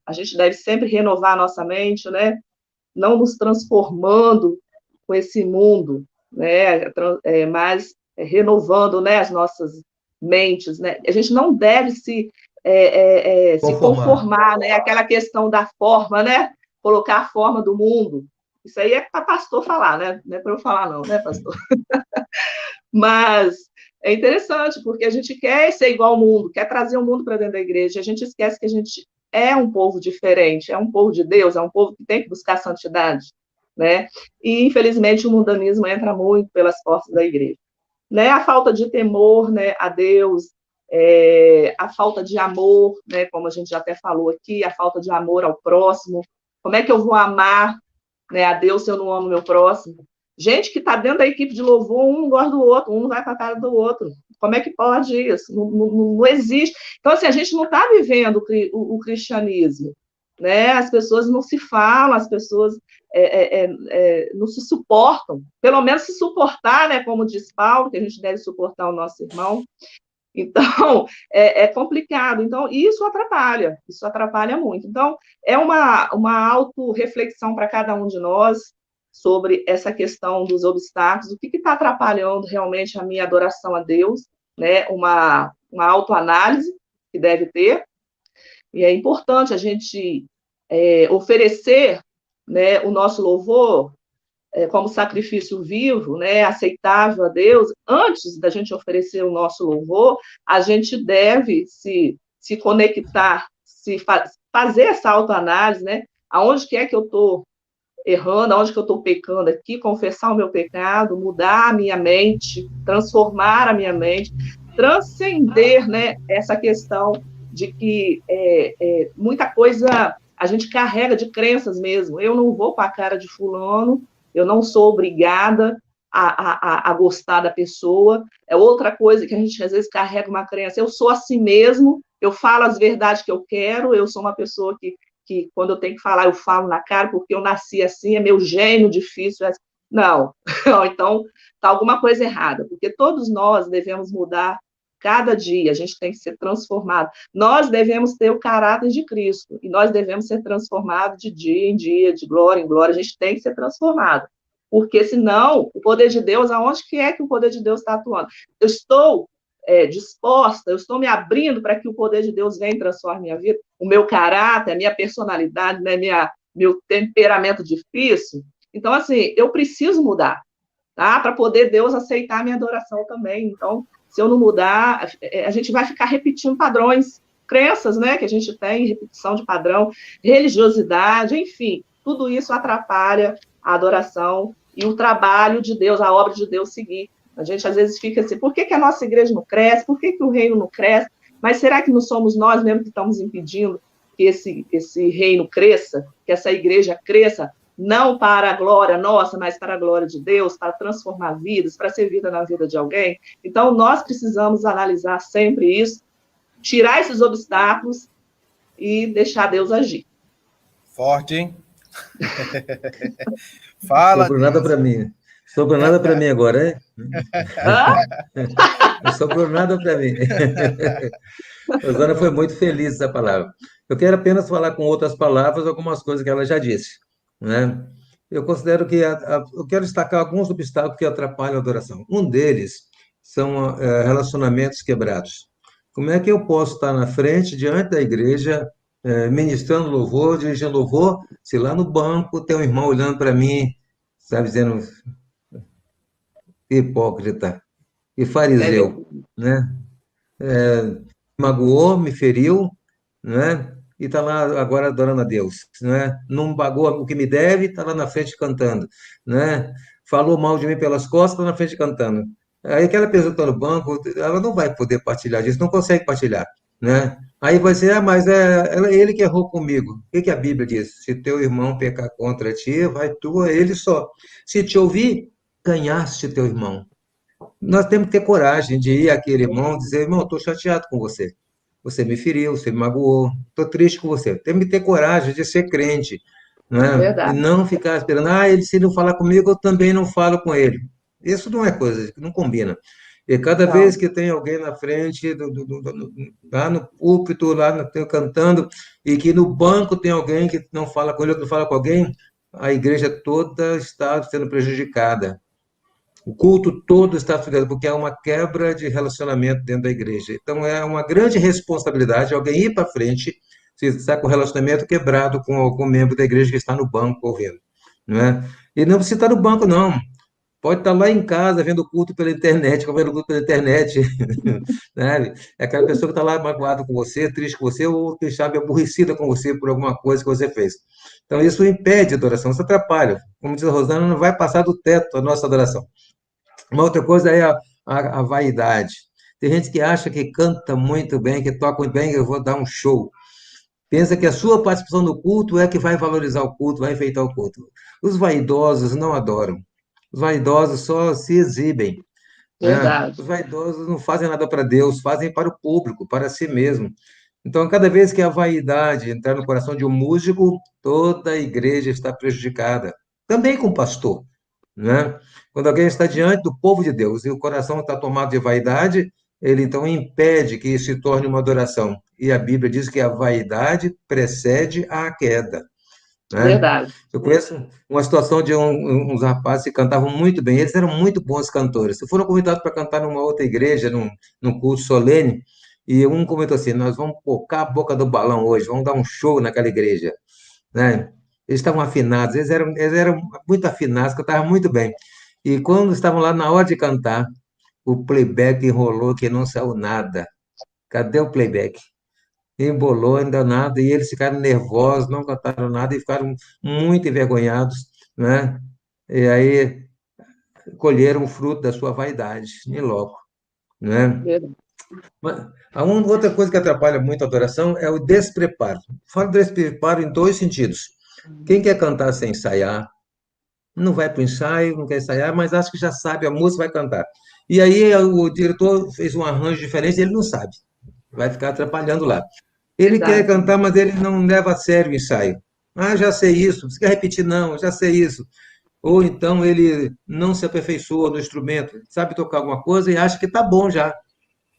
a gente deve sempre renovar a nossa mente, né, não nos transformando com esse mundo, né, mas renovando, né, as nossas mentes, né, a gente não deve se conformar, né, aquela questão da forma, né, colocar a forma do mundo, isso aí é para pastor falar, né, não é para eu falar não, né, pastor? Mas é interessante, porque a gente quer ser igual ao mundo, quer trazer o mundo para dentro da igreja, a gente esquece que a gente é um povo diferente, é um povo de Deus, é um povo que tem que buscar santidade, né? E, infelizmente, o mundanismo entra muito pelas portas da igreja. Né? A falta de temor, né, a Deus, a falta de amor, né, como a gente já até falou aqui, a falta de amor ao próximo. Como é que eu vou amar, né, a Deus se eu não amo meu próximo? Gente que está dentro da equipe de louvor, um não gosta do outro, um não vai para a cara do outro. Como é que pode isso? Não existe. Então, assim, a gente não está vivendo o cristianismo, né? As pessoas não se falam, as pessoas não se suportam. Pelo menos se suportar, né? Como diz Paulo, que a gente deve suportar o nosso irmão. Então, é complicado. Então, isso atrapalha muito. Então, é uma autorreflexão para cada um de nós sobre essa questão dos obstáculos, o que está atrapalhando realmente a minha adoração a Deus, né? Uma autoanálise que deve ter, e é importante a gente oferecer, né, o nosso louvor como sacrifício vivo, né, aceitável a Deus. Antes da gente oferecer o nosso louvor, a gente deve se conectar, fazer essa autoanálise, né? Aonde que é que eu estou errando, aonde que eu estou pecando aqui, confessar o meu pecado, mudar a minha mente, transformar a minha mente, transcender, né, essa questão de que muita coisa a gente carrega de crenças mesmo. Eu não vou com a cara de fulano, eu não sou obrigada a gostar da pessoa. É outra coisa que a gente às vezes carrega uma crença, eu sou assim mesmo, eu falo as verdades que eu quero, eu sou uma pessoa que quando eu tenho que falar, eu falo na cara, porque eu nasci assim, é meu gênio difícil. Não, então está alguma coisa errada, porque todos nós devemos mudar cada dia, a gente tem que ser transformado. Nós devemos ter o caráter de Cristo, e nós devemos ser transformados de dia em dia, de glória em glória, a gente tem que ser transformado, porque senão, o poder de Deus, aonde que é que o poder de Deus está atuando? Eu estou disposta, eu estou me abrindo para que o poder de Deus venha e transforme minha vida, o meu caráter, a minha personalidade, né, meu temperamento difícil. Então, assim, eu preciso mudar, tá? Para poder Deus aceitar a minha adoração também. Então, se eu não mudar, a gente vai ficar repetindo padrões, crenças, né, que a gente tem, repetição de padrão, religiosidade, enfim, tudo isso atrapalha a adoração e o trabalho de Deus, a obra de Deus seguir. A gente, às vezes, fica assim, por que a nossa igreja não cresce? Por que o reino não cresce? Mas será que não somos nós mesmo que estamos impedindo que esse reino cresça, que essa igreja cresça, não para a glória nossa, mas para a glória de Deus, para transformar vidas, para ser vida na vida de alguém? Então, nós precisamos analisar sempre isso, tirar esses obstáculos e deixar Deus agir. Forte, hein? Fala. Sobrou nada para mim. Sobrou nada para mim agora, hein? Não sobrou nada para mim. A Rosana foi muito feliz essa palavra. Eu quero apenas falar com outras palavras algumas coisas que ela já disse, né? Eu considero que eu quero destacar alguns obstáculos que atrapalham a adoração. Um deles são relacionamentos quebrados. Como é que eu posso estar na frente, diante da igreja, ministrando louvor, dirigindo louvor, se lá no banco tem um irmão olhando para mim, sabe, dizendo hipócrita e fariseu, né? Magoou, me feriu, né? E está lá agora adorando a Deus, né? Não pagou o que me deve, está lá na frente cantando, né? Falou mal de mim pelas costas, está na frente cantando. Aí aquela pessoa que está no banco, ela não vai poder partilhar disso, não consegue partilhar, né? Aí vai ser, mas é ele que errou comigo. O que a Bíblia diz? Se teu irmão pecar contra ti, vai tu a ele só. Se te ouvir, ganhaste teu irmão. Nós temos que ter coragem de ir àquele irmão e dizer, irmão, estou chateado com você. Você me feriu, você me magoou, estou triste com você. Temos que ter coragem de ser crente, não é? Verdade. E não ficar esperando, ele se não falar comigo, eu também não falo com ele. Isso não é coisa, não combina. E cada vez que tem alguém na frente, lá no púlpito, cantando, e que no banco tem alguém que não fala com ele, ou não fala com alguém, a igreja toda está sendo prejudicada. O culto todo está sujado, porque há uma quebra de relacionamento dentro da igreja. Então, é uma grande responsabilidade alguém ir para frente se está com o relacionamento quebrado com algum membro da igreja que está no banco ouvindo. Não é? E não precisa estar no banco, não. Pode estar lá em casa vendo o culto pela internet, vendo o culto pela internet. Né? É aquela pessoa que está lá magoada com você, triste com você, ou quem sabe aborrecida com você por alguma coisa que você fez. Então, isso impede a adoração, isso atrapalha. Como diz a Rosana, não vai passar do teto a nossa adoração. Uma outra coisa é a vaidade. Tem gente que acha que canta muito bem, que toca muito bem, eu vou dar um show. Pensa que a sua participação no culto é que vai valorizar o culto, vai enfeitar o culto. Os vaidosos não adoram. Os vaidosos só se exibem, né? Verdade. Os vaidosos não fazem nada para Deus, fazem para o público, para si mesmo. Então, cada vez que a vaidade entrar no coração de um músico, toda a igreja está prejudicada. Também com o pastor, né? Quando alguém está diante do povo de Deus e o coração está tomado de vaidade, ele então impede que isso se torne uma adoração. E a Bíblia diz que a vaidade precede a queda, né? Verdade. Eu conheço uma situação de uns rapazes que cantavam muito bem, eles eram muito bons cantores. Foram convidados para cantar numa outra igreja, num culto solene, e um comentou assim: Nós vamos focar a boca do balão hoje, vamos dar um show naquela igreja, né? Eles estavam afinados, eles eram muito afinados, cantavam muito bem. E quando estavam lá na hora de cantar, o playback enrolou que não saiu nada. Cadê o playback? Embolou, ainda nada, e eles ficaram nervosos, não cantaram nada e ficaram muito envergonhados, né? E aí colheram o fruto da sua vaidade, em loco, né? Verdade. Mas outra coisa que atrapalha muito a adoração é o despreparo. Falo despreparo em dois sentidos. Quem quer cantar sem ensaiar, não vai para o ensaio, não quer ensaiar, mas acha que já sabe a música, vai cantar. E aí o diretor fez um arranjo diferente, ele não sabe, vai ficar atrapalhando lá. Ele quer Verdade. cantar, mas ele não leva a sério o ensaio. Ah, já sei isso. Você quer repetir? Não, já sei isso. Ou então ele não se aperfeiçoa no instrumento, sabe tocar alguma coisa e acha que está bom já, Forte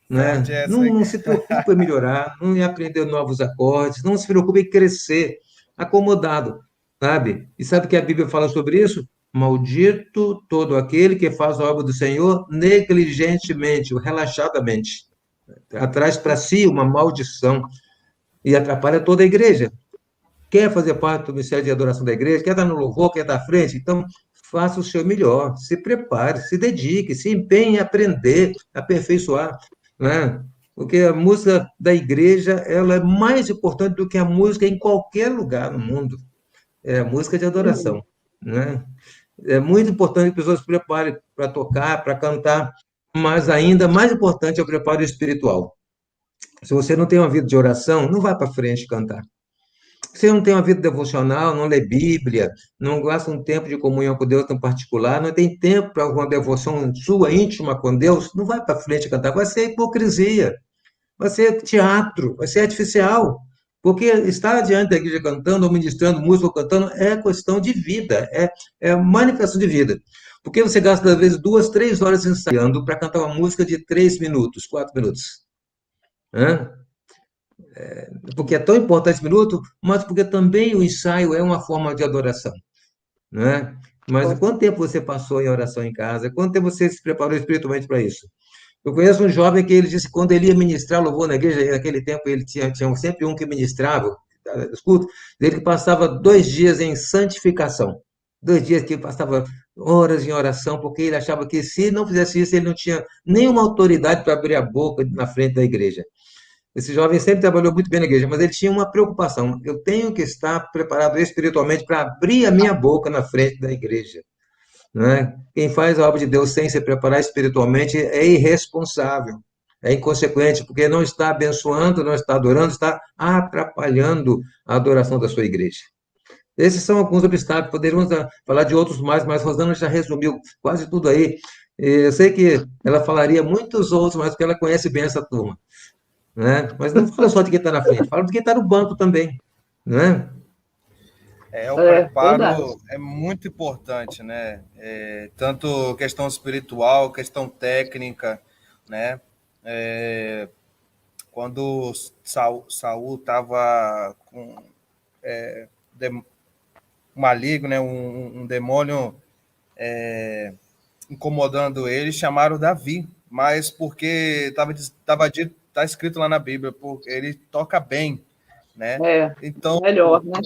né? essa, Não, hein? não se preocupa em melhorar, não em aprender novos acordes, não se preocupa em crescer, acomodado, sabe? E sabe o que a Bíblia fala sobre isso? Maldito todo aquele que faz a obra do Senhor negligentemente, ou relaxadamente. Traz para si uma maldição e atrapalha toda a igreja. Quer fazer parte do ministério de adoração da igreja, quer estar no louvor, quer estar à frente, então faça o seu melhor, se prepare, se dedique, se empenhe em aprender, aperfeiçoar, né? Porque a música da igreja, ela é mais importante do que a música em qualquer lugar no mundo. É a música de adoração, né? É muito importante que as pessoas se preparem para tocar, para cantar, mas ainda mais importante é o preparo espiritual. Se você não tem uma vida de oração, não vá para frente cantar. Se você não tem uma vida devocional, não lê Bíblia, não gasta um tempo de comunhão com Deus em particular, não tem tempo para uma devoção sua íntima com Deus, não vai para frente cantar. Vai ser hipocrisia, vai ser teatro, vai ser artificial. Porque estar diante da igreja cantando, ou ministrando música, ou cantando, é questão de vida, é manifestação de vida. Porque você gasta, às vezes, 2, 3 horas ensaiando para cantar uma música de 3 minutos, 4 minutos. Hã? Porque é tão importante esse minuto, mas porque também o ensaio é uma forma de adoração, né? Mas Com quanto tempo você passou em oração em casa? Quanto tempo você se preparou espiritualmente para isso? Eu conheço um jovem que ele disse que quando ele ia ministrar louvor na igreja, naquele tempo ele tinha sempre um que ministrava os cultos, ele que passava 2 dias em santificação. 2 dias que ele passava horas em oração, porque ele achava que se não fizesse isso, ele não tinha nenhuma autoridade para abrir a boca na frente da igreja. Esse jovem sempre trabalhou muito bem na igreja, mas ele tinha uma preocupação. Eu tenho que estar preparado espiritualmente para abrir a minha boca na frente da igreja, né? Quem faz a obra de Deus sem se preparar espiritualmente é irresponsável, é inconsequente, porque não está abençoando, não está adorando, está atrapalhando a adoração da sua igreja. Esses são alguns obstáculos, poderíamos falar de outros mais, mas Rosana já resumiu quase tudo aí. Eu sei que ela falaria muitos outros, mas porque ela conhece bem essa turma, né? Mas não fala só de quem está na frente, fala de quem está no banco também, né? O verdade. preparo é muito importante, né? Tanto questão espiritual, questão técnica, né? É, quando Saul estava com dem- um maligno, né? Um demônio incomodando ele, chamaram Davi, mas porque tá escrito lá na Bíblia, porque ele toca bem, né? É, Então, melhor, né?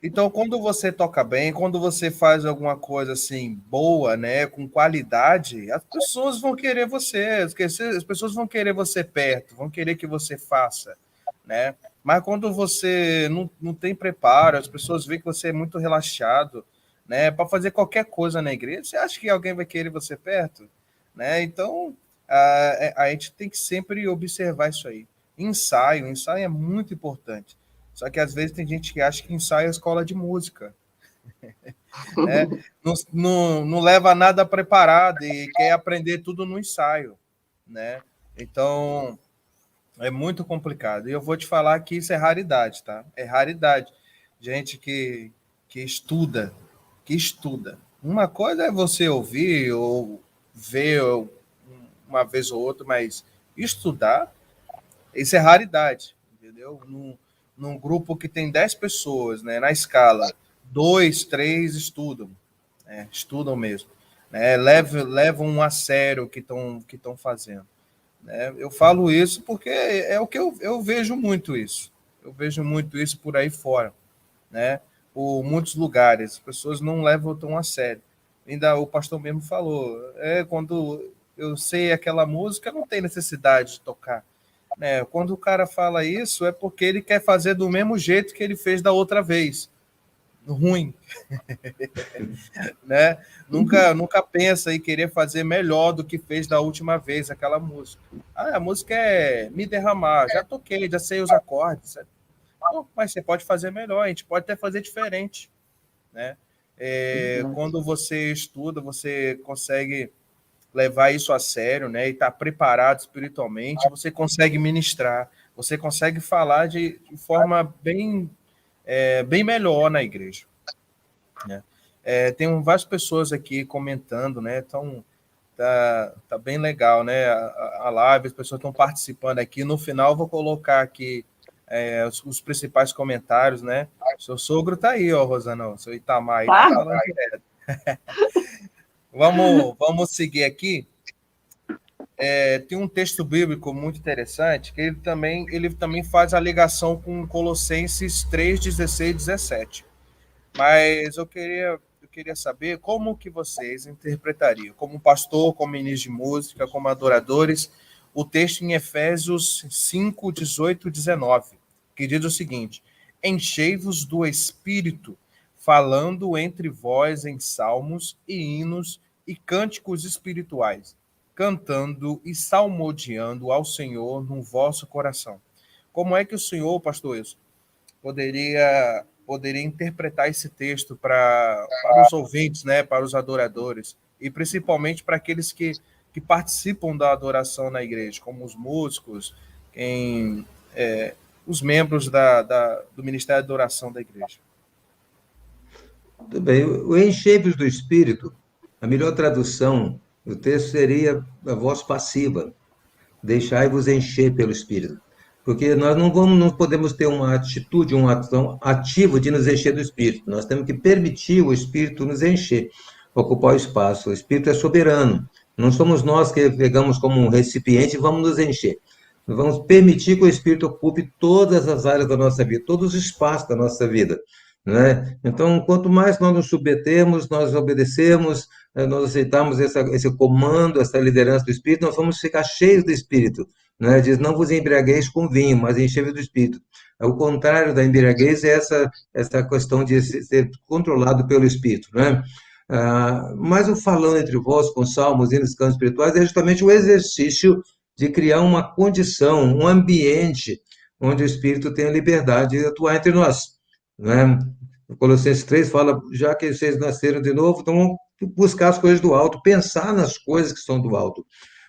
Então, quando você toca bem, quando você faz alguma coisa assim boa, né, com qualidade, as pessoas vão querer você, as pessoas vão querer você perto, vão querer que você faça, né? Mas quando você não tem preparo, as pessoas veem que você é muito relaxado, né, para fazer qualquer coisa na igreja, você acha que alguém vai querer você perto, né? Então, a gente tem que sempre observar isso aí. Ensaio é muito importante. Só que às vezes tem gente que acha que ensaio é escola de música, né? Não leva nada preparado e quer aprender tudo no ensaio, né? Então, é muito complicado. E eu vou te falar que isso é raridade, tá? É raridade. Gente que estuda, que estuda. Uma coisa é você ouvir ou ver uma vez ou outra, mas estudar, isso é raridade, entendeu? Num grupo que tem 10 pessoas, né, na escala, 2, 3 estudam, né, estudam mesmo, né, levam a sério o que estão fazendo. Né? Eu falo isso porque é o que eu vejo muito isso. Eu vejo muito isso por aí fora, né? Por muitos lugares, as pessoas não levam tão a sério. Ainda o pastor mesmo falou, quando eu sei aquela música, não tem necessidade de tocar. Né? Quando o cara fala isso, é porque ele quer fazer do mesmo jeito que ele fez da outra vez. Ruim. Né? Nunca pensa em querer fazer melhor do que fez da última vez aquela música. A música é Me Derramar, já toquei, já sei os acordes. Não, mas você pode fazer melhor, a gente pode até fazer diferente. Né? Quando você estuda, você consegue levar isso a sério, né? E estar preparado espiritualmente, você consegue ministrar, você consegue falar de forma bem melhor na igreja. Né? Tem várias pessoas aqui comentando, né? Então, tá bem legal, né? A live, as pessoas estão participando aqui. No final, eu vou colocar aqui os principais comentários, né? Seu sogro tá aí, ó, Rosana, seu Itamar aí tá falando direto. Vamos seguir aqui. Tem um texto bíblico muito interessante que ele também faz a ligação com Colossenses 3, 16 e 17. Mas eu queria saber como que vocês interpretariam, como pastor, como ministro de música, como adoradores, o texto em Efésios 5, 18 e 19, que diz o seguinte: enchei-vos do Espírito, falando entre vós em salmos e hinos e cânticos espirituais, cantando e salmodiando ao Senhor no vosso coração. Como é que o Senhor, pastor Wilson, poderia interpretar esse texto para os ouvintes, né, para os adoradores, e principalmente para aqueles que participam da adoração na igreja, como os músicos, os membros do Ministério de Adoração da igreja? Tudo bem. O enchei-vos do Espírito, a melhor tradução do texto seria a voz passiva. Deixai-vos encher pelo Espírito. Porque nós não podemos ter uma atitude, uma ação ativa de nos encher do Espírito. Nós temos que permitir o Espírito nos encher, ocupar o espaço. O Espírito é soberano. Não somos nós que pegamos como um recipiente e vamos nos encher. Nós vamos permitir que o Espírito ocupe todas as áreas da nossa vida, todos os espaços da nossa vida. Né? Então, quanto mais nós nos submetemos, nós obedecemos, nós aceitamos esse comando, essa liderança do Espírito, nós vamos ficar cheios do Espírito. Né? Diz, não vos embriagueis com vinho, mas enchei-vos do Espírito. O contrário da embriaguez é essa questão de ser controlado pelo Espírito. Né? Mas o falando entre vós com salmos, hinos e cantos espirituais é justamente o exercício de criar uma condição, um ambiente onde o Espírito tenha liberdade de atuar entre nós. Né? O Colossenses 3 fala, já que vocês nasceram de novo, então buscar as coisas do alto, pensar nas coisas que são do alto.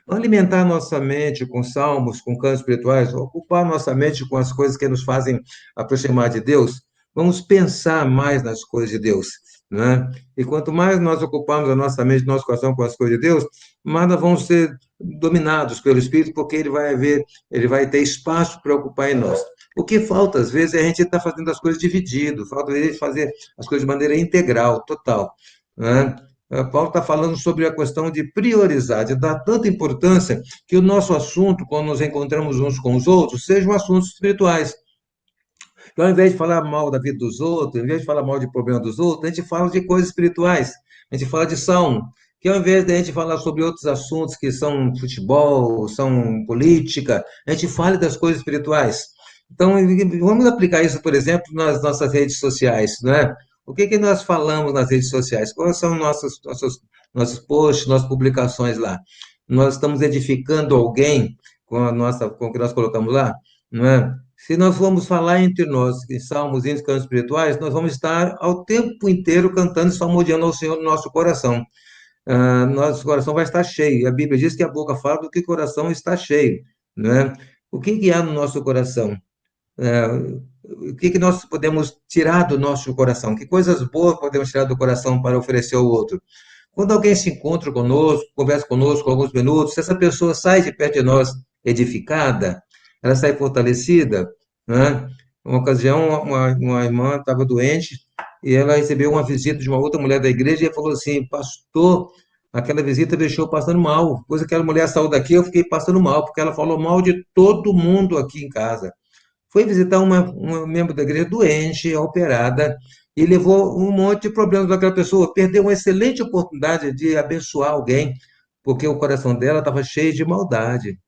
Alimentar nossa mente com salmos, com cantos espirituais, ocupar nossa mente com as coisas que nos fazem aproximar de Deus. Vamos pensar mais nas coisas de Deus. Né? E quanto mais nós ocuparmos a nossa mente, nosso coração com as coisas de Deus, mais nós vamos ser dominados pelo Espírito, porque ele vai ter espaço para ocupar em nós. O que falta, às vezes, é a gente estar fazendo as coisas dividido, falta a gente fazer as coisas de maneira integral, total. Né? Paulo está falando sobre a questão de priorizar, de dar tanta importância que o nosso assunto, quando nos encontramos uns com os outros, sejam assuntos espirituais. Então, ao invés de falar mal da vida dos outros, ao invés de falar mal de problema dos outros, a gente fala de coisas espirituais, a gente fala de salmo, que ao invés de a gente falar sobre outros assuntos que são futebol, são política, a gente fala das coisas espirituais. Então, vamos aplicar isso, por exemplo, nas nossas redes sociais, né? O que nós falamos nas redes sociais? Quais são nossos posts, nossas publicações lá? nós estamos edificando alguém com o que nós colocamos lá, não é? Se nós formos falar entre nós em salmos, hinos, cantos espirituais, nós vamos estar ao tempo inteiro cantando e salmodiando ao Senhor no nosso coração. Nosso coração vai estar cheio. A Bíblia diz que a boca fala do que o coração está cheio, né? O que há no nosso coração? É, o que nós podemos tirar do nosso coração? Que coisas boas podemos tirar do coração para oferecer ao outro? Quando alguém se encontra conosco, conversa conosco alguns minutos, se essa pessoa sai de perto de nós edificada, ela sai fortalecida, né? Uma ocasião, uma irmã estava doente e ela recebeu uma visita de uma outra mulher da igreja e falou assim: pastor, aquela visita deixou eu passando mal. Depois que aquela mulher saiu daqui, eu fiquei passando mal, porque ela falou mal de todo mundo aqui em casa. Foi visitar uma membro da igreja doente, operada, e levou um monte de problemas daquela pessoa. Perdeu uma excelente oportunidade de abençoar alguém, porque o coração dela estava cheio de maldade,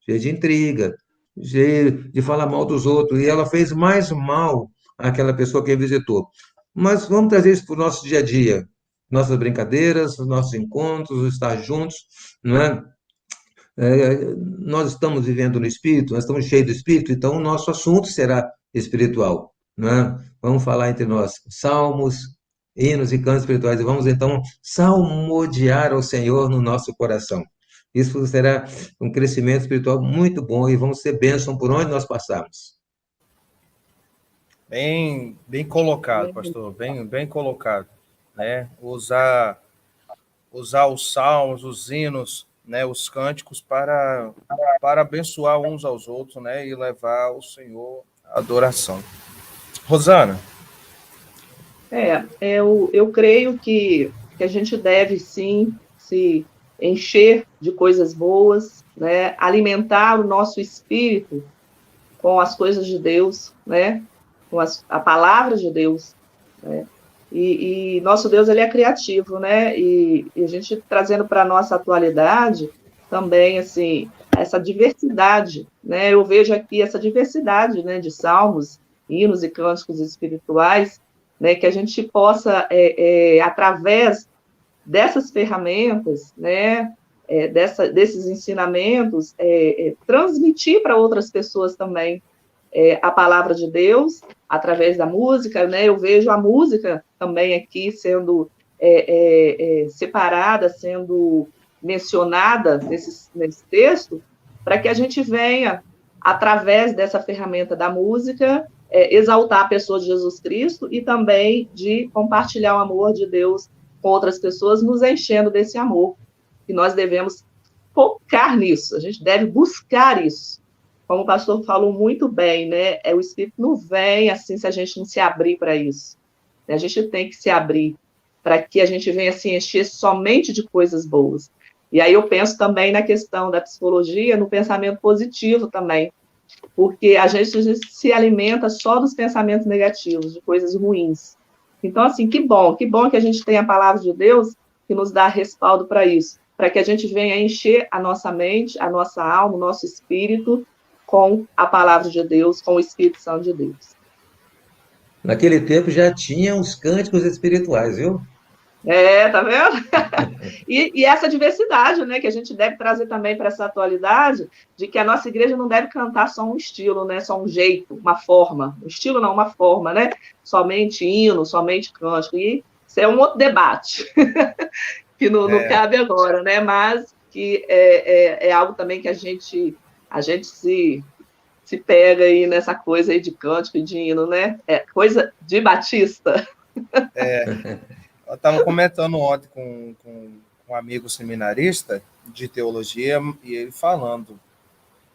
cheio de intriga, cheio de falar mal dos outros. E ela fez mais mal àquela pessoa que a visitou. Mas vamos trazer isso para o nosso dia a dia. Nossas brincadeiras, nossos encontros, estar juntos, não é? Nós estamos vivendo no Espírito, nós estamos cheios do Espírito, então o nosso assunto será espiritual, né? Vamos falar entre nós salmos, hinos e cantos espirituais, e vamos então salmodiar ao Senhor no nosso coração. Isso será um crescimento espiritual muito bom e vamos ser bênção por onde nós passarmos. Bem colocado, pastor, bem colocado, né? Usar os salmos, os hinos, né, os cânticos para abençoar uns aos outros, né, e levar ao Senhor a adoração. Rosana. Eu creio que a gente deve sim se encher de coisas boas, né, alimentar o nosso espírito com as coisas de Deus, né, com a palavra de Deus, né. E nosso Deus, ele é criativo, né? E a gente trazendo para a nossa atualidade também, assim, essa diversidade, né? Eu vejo aqui essa diversidade, né, de salmos, hinos e cânticos espirituais, né, que a gente possa, através dessas ferramentas, né, desses ensinamentos, transmitir para outras pessoas também a palavra de Deus através da música, né? Eu vejo a música também aqui sendo separada, sendo mencionada nesse texto, para que a gente venha, através dessa ferramenta da música, exaltar a pessoa de Jesus Cristo e também de compartilhar o amor de Deus com outras pessoas, nos enchendo desse amor. E nós devemos focar nisso, a gente deve buscar isso. Como o pastor falou muito bem, né? O Espírito não vem assim se a gente não se abrir para isso. A gente tem que se abrir para que a gente venha se encher somente de coisas boas. E aí eu penso também na questão da psicologia, no pensamento positivo também, porque a gente se alimenta só dos pensamentos negativos, de coisas ruins. Então, assim, que bom que a gente tem a palavra de Deus que nos dá respaldo para isso, para que a gente venha encher a nossa mente, a nossa alma, o nosso espírito, com a palavra de Deus, com o Espírito Santo de Deus. Naquele tempo já tinha os cânticos espirituais, viu? Tá vendo? E essa diversidade, né, que a gente deve trazer também para essa atualidade, de que a nossa igreja não deve cantar só um estilo, né, só um jeito, uma forma. Um estilo não, uma forma, né? Somente hino, somente cântico. E isso é um outro debate, que não cabe agora, né? Mas que é algo também que a gente se pega aí nessa coisa aí de cântico e de hino, né? Coisa de batista. Eu estava comentando ontem com um amigo seminarista de teologia e ele falando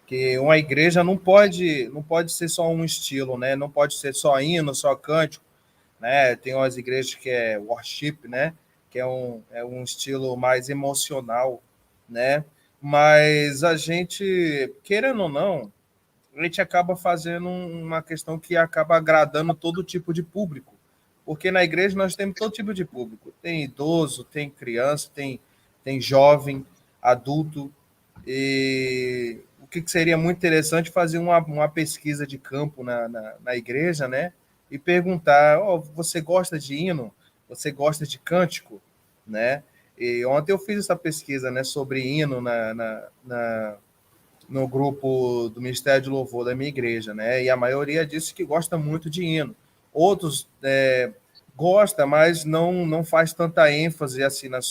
que uma igreja não pode ser só um estilo, né? Não pode ser só hino, só cântico, né? Tem umas igrejas que é worship, né? Que é um estilo mais emocional, né? Mas a gente, querendo ou não, a gente acaba fazendo uma questão que acaba agradando todo tipo de público. Porque na igreja nós temos todo tipo de público. Tem idoso, tem criança, tem jovem, adulto. E o que seria muito interessante fazer uma pesquisa de campo na igreja, né? E perguntar, você gosta de hino? Você gosta de cântico? Né? E ontem eu fiz essa pesquisa, né, sobre hino no grupo do Ministério de Louvor da minha igreja, né? E a maioria disse que gosta muito de hino. Outros gosta, mas não faz tanta ênfase assim na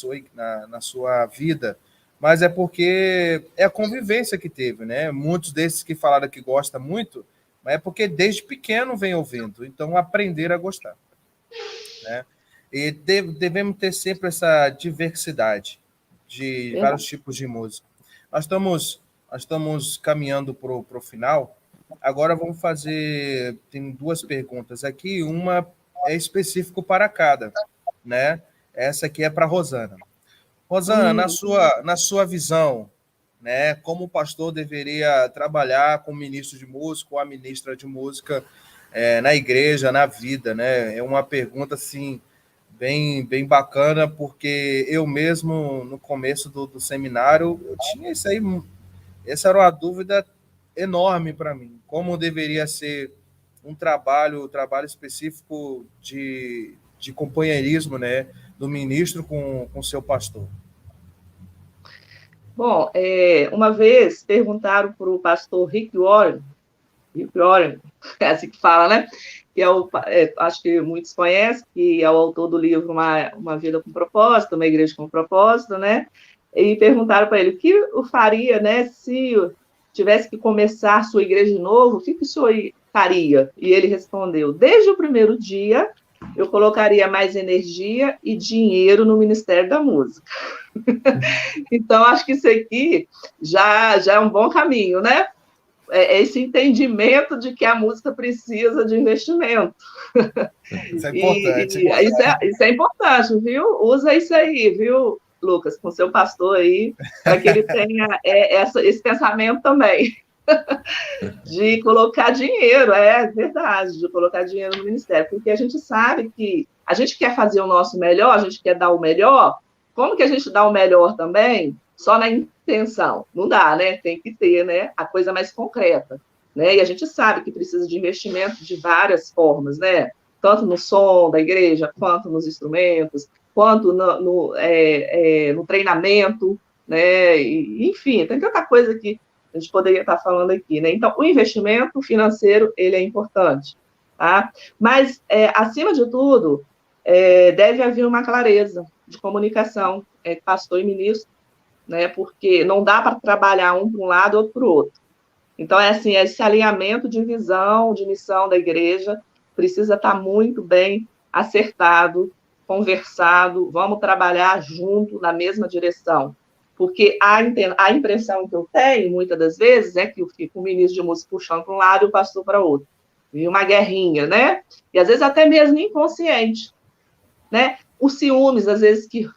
sua vida. Mas é porque é a convivência que teve, né? Muitos desses que falaram que gosta muito, mas é porque desde pequeno vem ouvindo, então aprender a gostar, né? E devemos ter sempre essa diversidade de vários tipos de música. Nós estamos caminhando para o final. Agora vamos fazer. Tem duas perguntas aqui. Uma é específico para cada, né? Essa aqui é para Rosana. Rosana, na sua visão, né? Como o pastor deveria trabalhar com o ministro de música ou a ministra de música na igreja, na vida, né? É uma pergunta assim bem bacana, porque eu mesmo no começo do seminário eu tinha isso aí. Essa era uma dúvida enorme para mim. Como deveria ser um trabalho específico de companheirismo, né, do ministro com seu pastor? Bom, uma vez perguntaram para o pastor Rick Warren, é assim que fala, né? Que acho que muitos conhecem, que é o autor do livro Uma Vida com Propósito, Uma Igreja com Propósito, né? E perguntaram para ele o que eu faria, né, se tivesse que começar a sua igreja de novo, o que o senhor faria? E ele respondeu: desde o primeiro dia, eu colocaria mais energia e dinheiro no Ministério da Música. Então, acho que isso aqui já é um bom caminho, né? Esse entendimento de que a música precisa de investimento. Isso é importante. Isso é importante, viu? Usa isso aí, viu, Lucas, com seu pastor aí, para que ele tenha esse pensamento também. De colocar dinheiro, é verdade, de colocar dinheiro no ministério, porque a gente sabe que a gente quer fazer o nosso melhor, a gente quer dar o melhor. Como que a gente dá o melhor também? Só na intenção. Não dá, né? Tem que ter, né, a coisa mais concreta, né? E a gente sabe que precisa de investimento de várias formas, né? Tanto no som da igreja, quanto nos instrumentos, quanto no treinamento, né? Enfim, tem tanta coisa que a gente poderia estar falando aqui, né? Então, o investimento financeiro, ele é importante, tá? Mas, acima de tudo, deve haver uma clareza de comunicação entre pastor e ministro, né? Porque não dá para trabalhar um para um lado e outro para o outro. Então, esse alinhamento de visão, de missão da igreja precisa estar muito bem acertado, conversado, vamos trabalhar junto na mesma direção. Porque a impressão que eu tenho, muitas das vezes, é que eu fico o ministro de música puxando para um lado e o pastor para o outro. E uma guerrinha, né? E às vezes até mesmo inconsciente, né? Os ciúmes, às vezes, que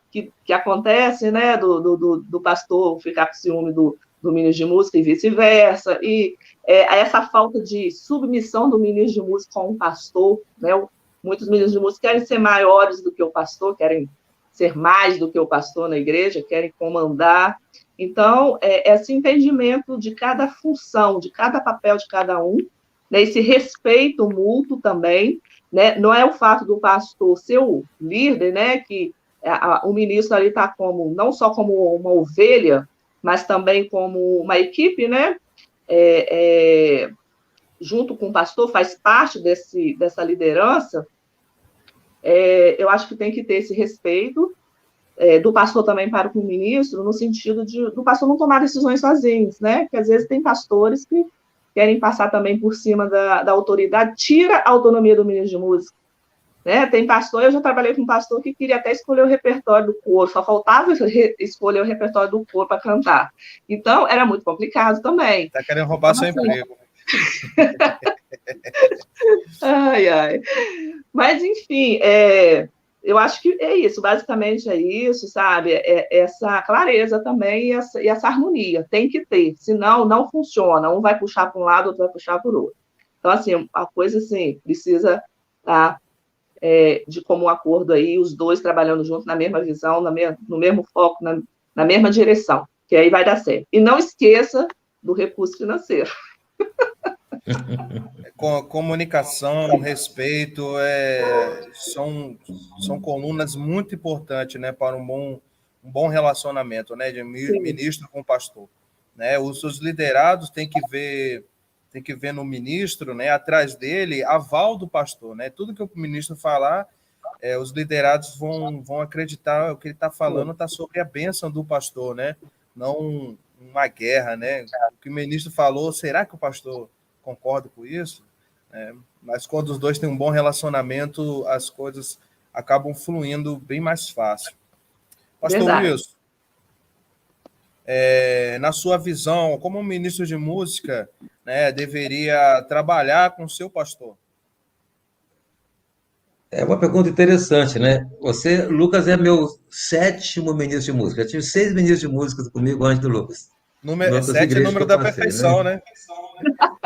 acontece, né? Do pastor ficar com ciúme do ministro de música e vice-versa. E essa falta de submissão do ministro de música com o pastor, né? Muitos ministros de música querem ser maiores do que o pastor, querem ser mais do que o pastor na igreja, querem comandar. Então, esse entendimento de cada função, de cada papel de cada um, né, esse respeito mútuo também, né, não é o fato do pastor ser o líder, né, que o ministro ali está não só como uma ovelha, mas também como uma equipe, né, junto com o pastor, faz parte dessa liderança. Eu acho que tem que ter esse respeito do pastor também para com o ministro, no sentido do pastor não tomar decisões sozinhos, né? Porque às vezes tem pastores que querem passar também por cima da autoridade, tira a autonomia do ministro de música, né? Tem pastor, eu já trabalhei com um pastor que queria até escolher o repertório do coro, só faltava escolher o repertório do coro para cantar. Então, era muito complicado também. Está querendo roubar seu emprego. Ai. Mas, enfim, eu acho que é isso, basicamente é isso, sabe? Essa clareza também e essa harmonia, tem que ter, senão não funciona, um vai puxar para um lado, outro vai puxar para o outro. Então, assim, a coisa, assim, precisa estar de comum acordo aí, os dois trabalhando juntos na mesma visão, no mesmo foco, na mesma direção, que aí vai dar certo. E não esqueça do recurso financeiro. Comunicação, respeito, são colunas muito importantes, né, para um bom relacionamento, né, de Sim. ministro com pastor, né? Os liderados têm que ver no ministro, né, atrás dele, aval do pastor, né? Tudo que o ministro falar, os liderados vão acreditar o que ele está falando está sobre a bênção do pastor, né? Não uma guerra, né? O que o ministro falou, será que o pastor concorda com isso? Mas quando os dois têm um bom relacionamento, as coisas acabam fluindo bem mais fácil. Pastor Verdade. Wilson, na sua visão, como ministro de música, né, deveria trabalhar com o seu pastor? É uma pergunta interessante, né? Você, Lucas, é meu sétimo ministro de música. Eu tive 6 ministros de música comigo antes do Lucas. Nossas 7 é igrejas que número eu da passei, né? perfeição, né?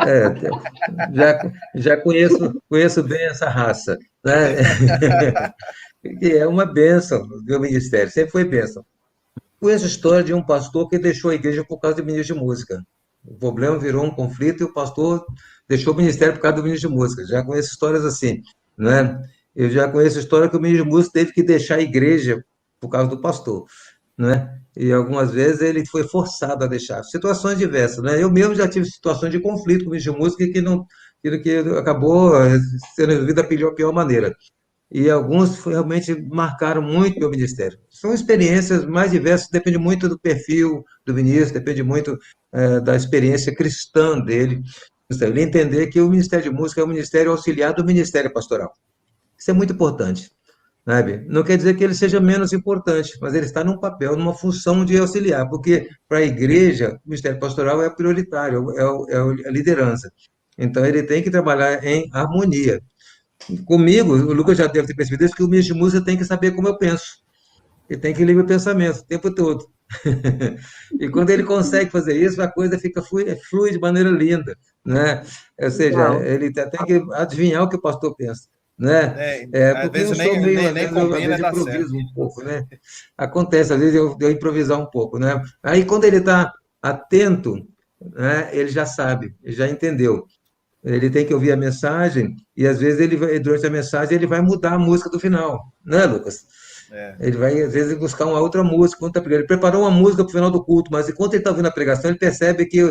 É, já conheço bem essa raça, né? Que é uma bênção no meu ministério, sempre foi bênção. Conheço a história de um pastor que deixou a igreja por causa do ministro de música. O problema virou um conflito e o pastor deixou o ministério por causa do ministro de música. Já conheço histórias assim, né? Eu já conheço a história que o ministro de música teve que deixar a igreja por causa do pastor, né? E algumas vezes ele foi forçado a deixar. Situações diversas, né? Eu mesmo já tive situações de conflito com o ministro de música que acabou sendo resolvido da pior maneira. E alguns realmente marcaram muito meu ministério. São experiências mais diversas, depende muito do perfil do ministro, depende muito da experiência cristã dele. Ele entender que o Ministério de Música é um ministério auxiliar do Ministério Pastoral. Isso é muito importante, sabe? Não quer dizer que ele seja menos importante, mas ele está num papel, numa função de auxiliar, porque para a igreja, o Ministério Pastoral é prioritário, é a liderança. Então, ele tem que trabalhar em harmonia. Comigo, o Lucas já deve ter percebido isso, que o ministro de música tem que saber como eu penso. Ele tem que ler meu pensamento o tempo todo. E quando ele consegue fazer isso, a coisa flui de maneira linda, né? Ou seja, Legal. ele tem que adivinhar o que o pastor pensa, né? Às Porque eu vezes sou meio, nem às combina, vezes eu dá certo. improviso um pouco, né? Acontece, às vezes eu improvisar um pouco, né? Aí quando ele está atento, né, ele já sabe, ele já entendeu. Ele tem que ouvir a mensagem e às vezes durante a mensagem ele vai mudar a música do final, né, Lucas? É, Ele vai às vezes buscar uma outra música, ele preparou uma música para o final do culto, mas enquanto ele está ouvindo a pregação ele percebe que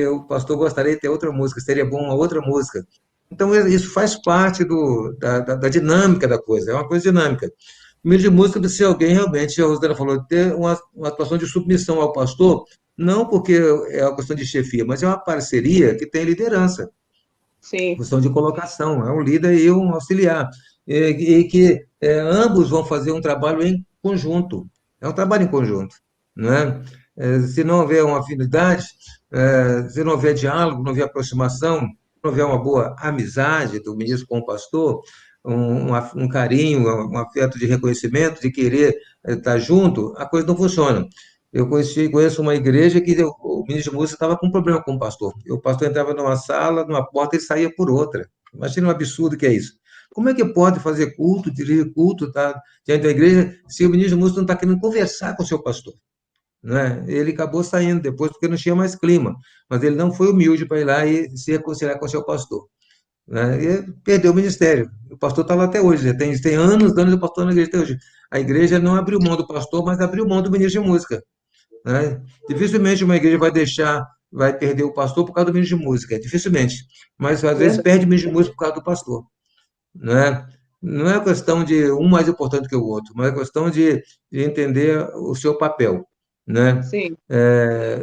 o pastor gostaria de ter outra música, seria bom uma outra música. Então isso faz parte da dinâmica da coisa, é uma coisa dinâmica. O meio de música precisa ser alguém realmente, a Rosana falou, ter uma atuação de submissão ao pastor, não porque é uma questão de chefia, mas é uma parceria que tem liderança, Sim, questão de colocação, é um líder e um auxiliar, e que ambos vão fazer um trabalho em conjunto, é um trabalho em conjunto, né? Se não houver uma afinidade, se não houver diálogo, não houver aproximação, não houver uma boa amizade do ministro com o pastor, um carinho, um afeto de reconhecimento, de querer estar junto, a coisa não funciona. Eu conheço uma igreja que o ministro de música estava com um problema com o pastor. E o pastor entrava numa sala, numa porta e saía por outra. Imagina um absurdo que é isso. Como é que pode fazer culto, dirigir culto, tá, diante da igreja, se o ministro de música não está querendo conversar com o seu pastor? Né? Ele acabou saindo depois porque não tinha mais clima. Mas ele não foi humilde para ir lá e se reconciliar com o seu pastor. Né? E perdeu o ministério. O pastor está lá até hoje. Né? Tem anos o pastor na igreja até hoje. A igreja não abriu mão do pastor, mas abriu mão do ministro de música, né? Dificilmente uma igreja vai perder o pastor por causa do ministro de música, dificilmente. Mas às vezes verdade. perde o ministro de música por causa do pastor, né? Não é questão de um mais importante que o outro, mas é questão de entender o seu papel, né? Sim, É,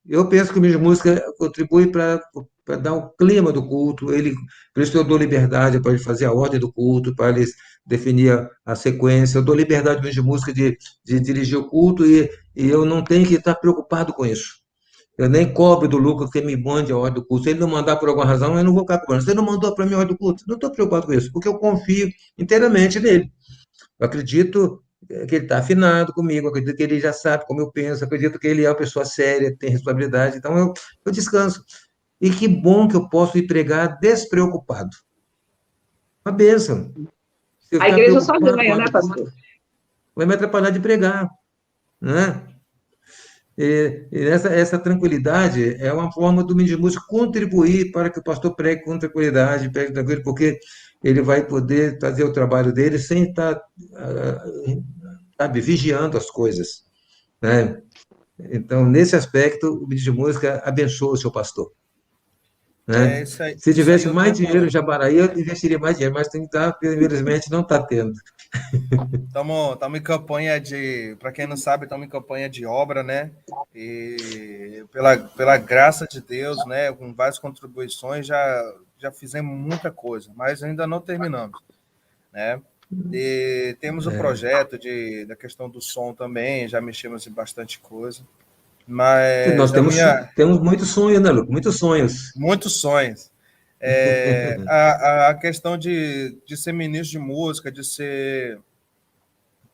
eu penso que o ministro de música contribui para dar o clima do culto, por isso eu dou liberdade para ele fazer a ordem do culto, para ele definir a sequência, eu dou liberdade ao ministro de música de dirigir o culto e eu não tenho que estar preocupado com isso. Eu nem cobro do Lucas que ele me mande a ordem do culto. Se ele não mandar por alguma razão, eu não vou ficar cobrando. Se ele não mandou para mim a ordem do culto, não estou preocupado com isso, porque eu confio inteiramente nele. Eu acredito que ele está afinado comigo, acredito que ele já sabe como eu penso, acredito que ele é uma pessoa séria, tem responsabilidade, então eu descanso. E que bom que eu posso ir pregar despreocupado. Uma bênção. Se eu a ficar igreja só preocupado com a ganha, né, ordem do culto, pastor? vai me atrapalhar de pregar, né? E essa tranquilidade é uma forma do ministro de música contribuir para que o pastor pregue com tranquilidade, pregue tranquilo, porque ele vai poder fazer o trabalho dele sem estar sabe, vigiando as coisas, né? Então, nesse aspecto, o ministro de música abençoa o seu pastor, né? Se Isso aí tivesse eu mais tenho. dinheiro em Jabaraí, eu investiria mais dinheiro, mas tem que estar, infelizmente, não está tendo. Estamos em campanha de, para quem não sabe, estamos em campanha de obra, né? E pela graça de Deus, né? Com várias contribuições, já fizemos muita coisa, mas ainda não terminamos, né? E temos o projeto da questão do som também, já mexemos em bastante coisa, Nós mas a temos, minha, temos muitos sonhos, né, Lucas? Muitos sonhos. muitos sonhos. A questão de ser ministro de música, de ser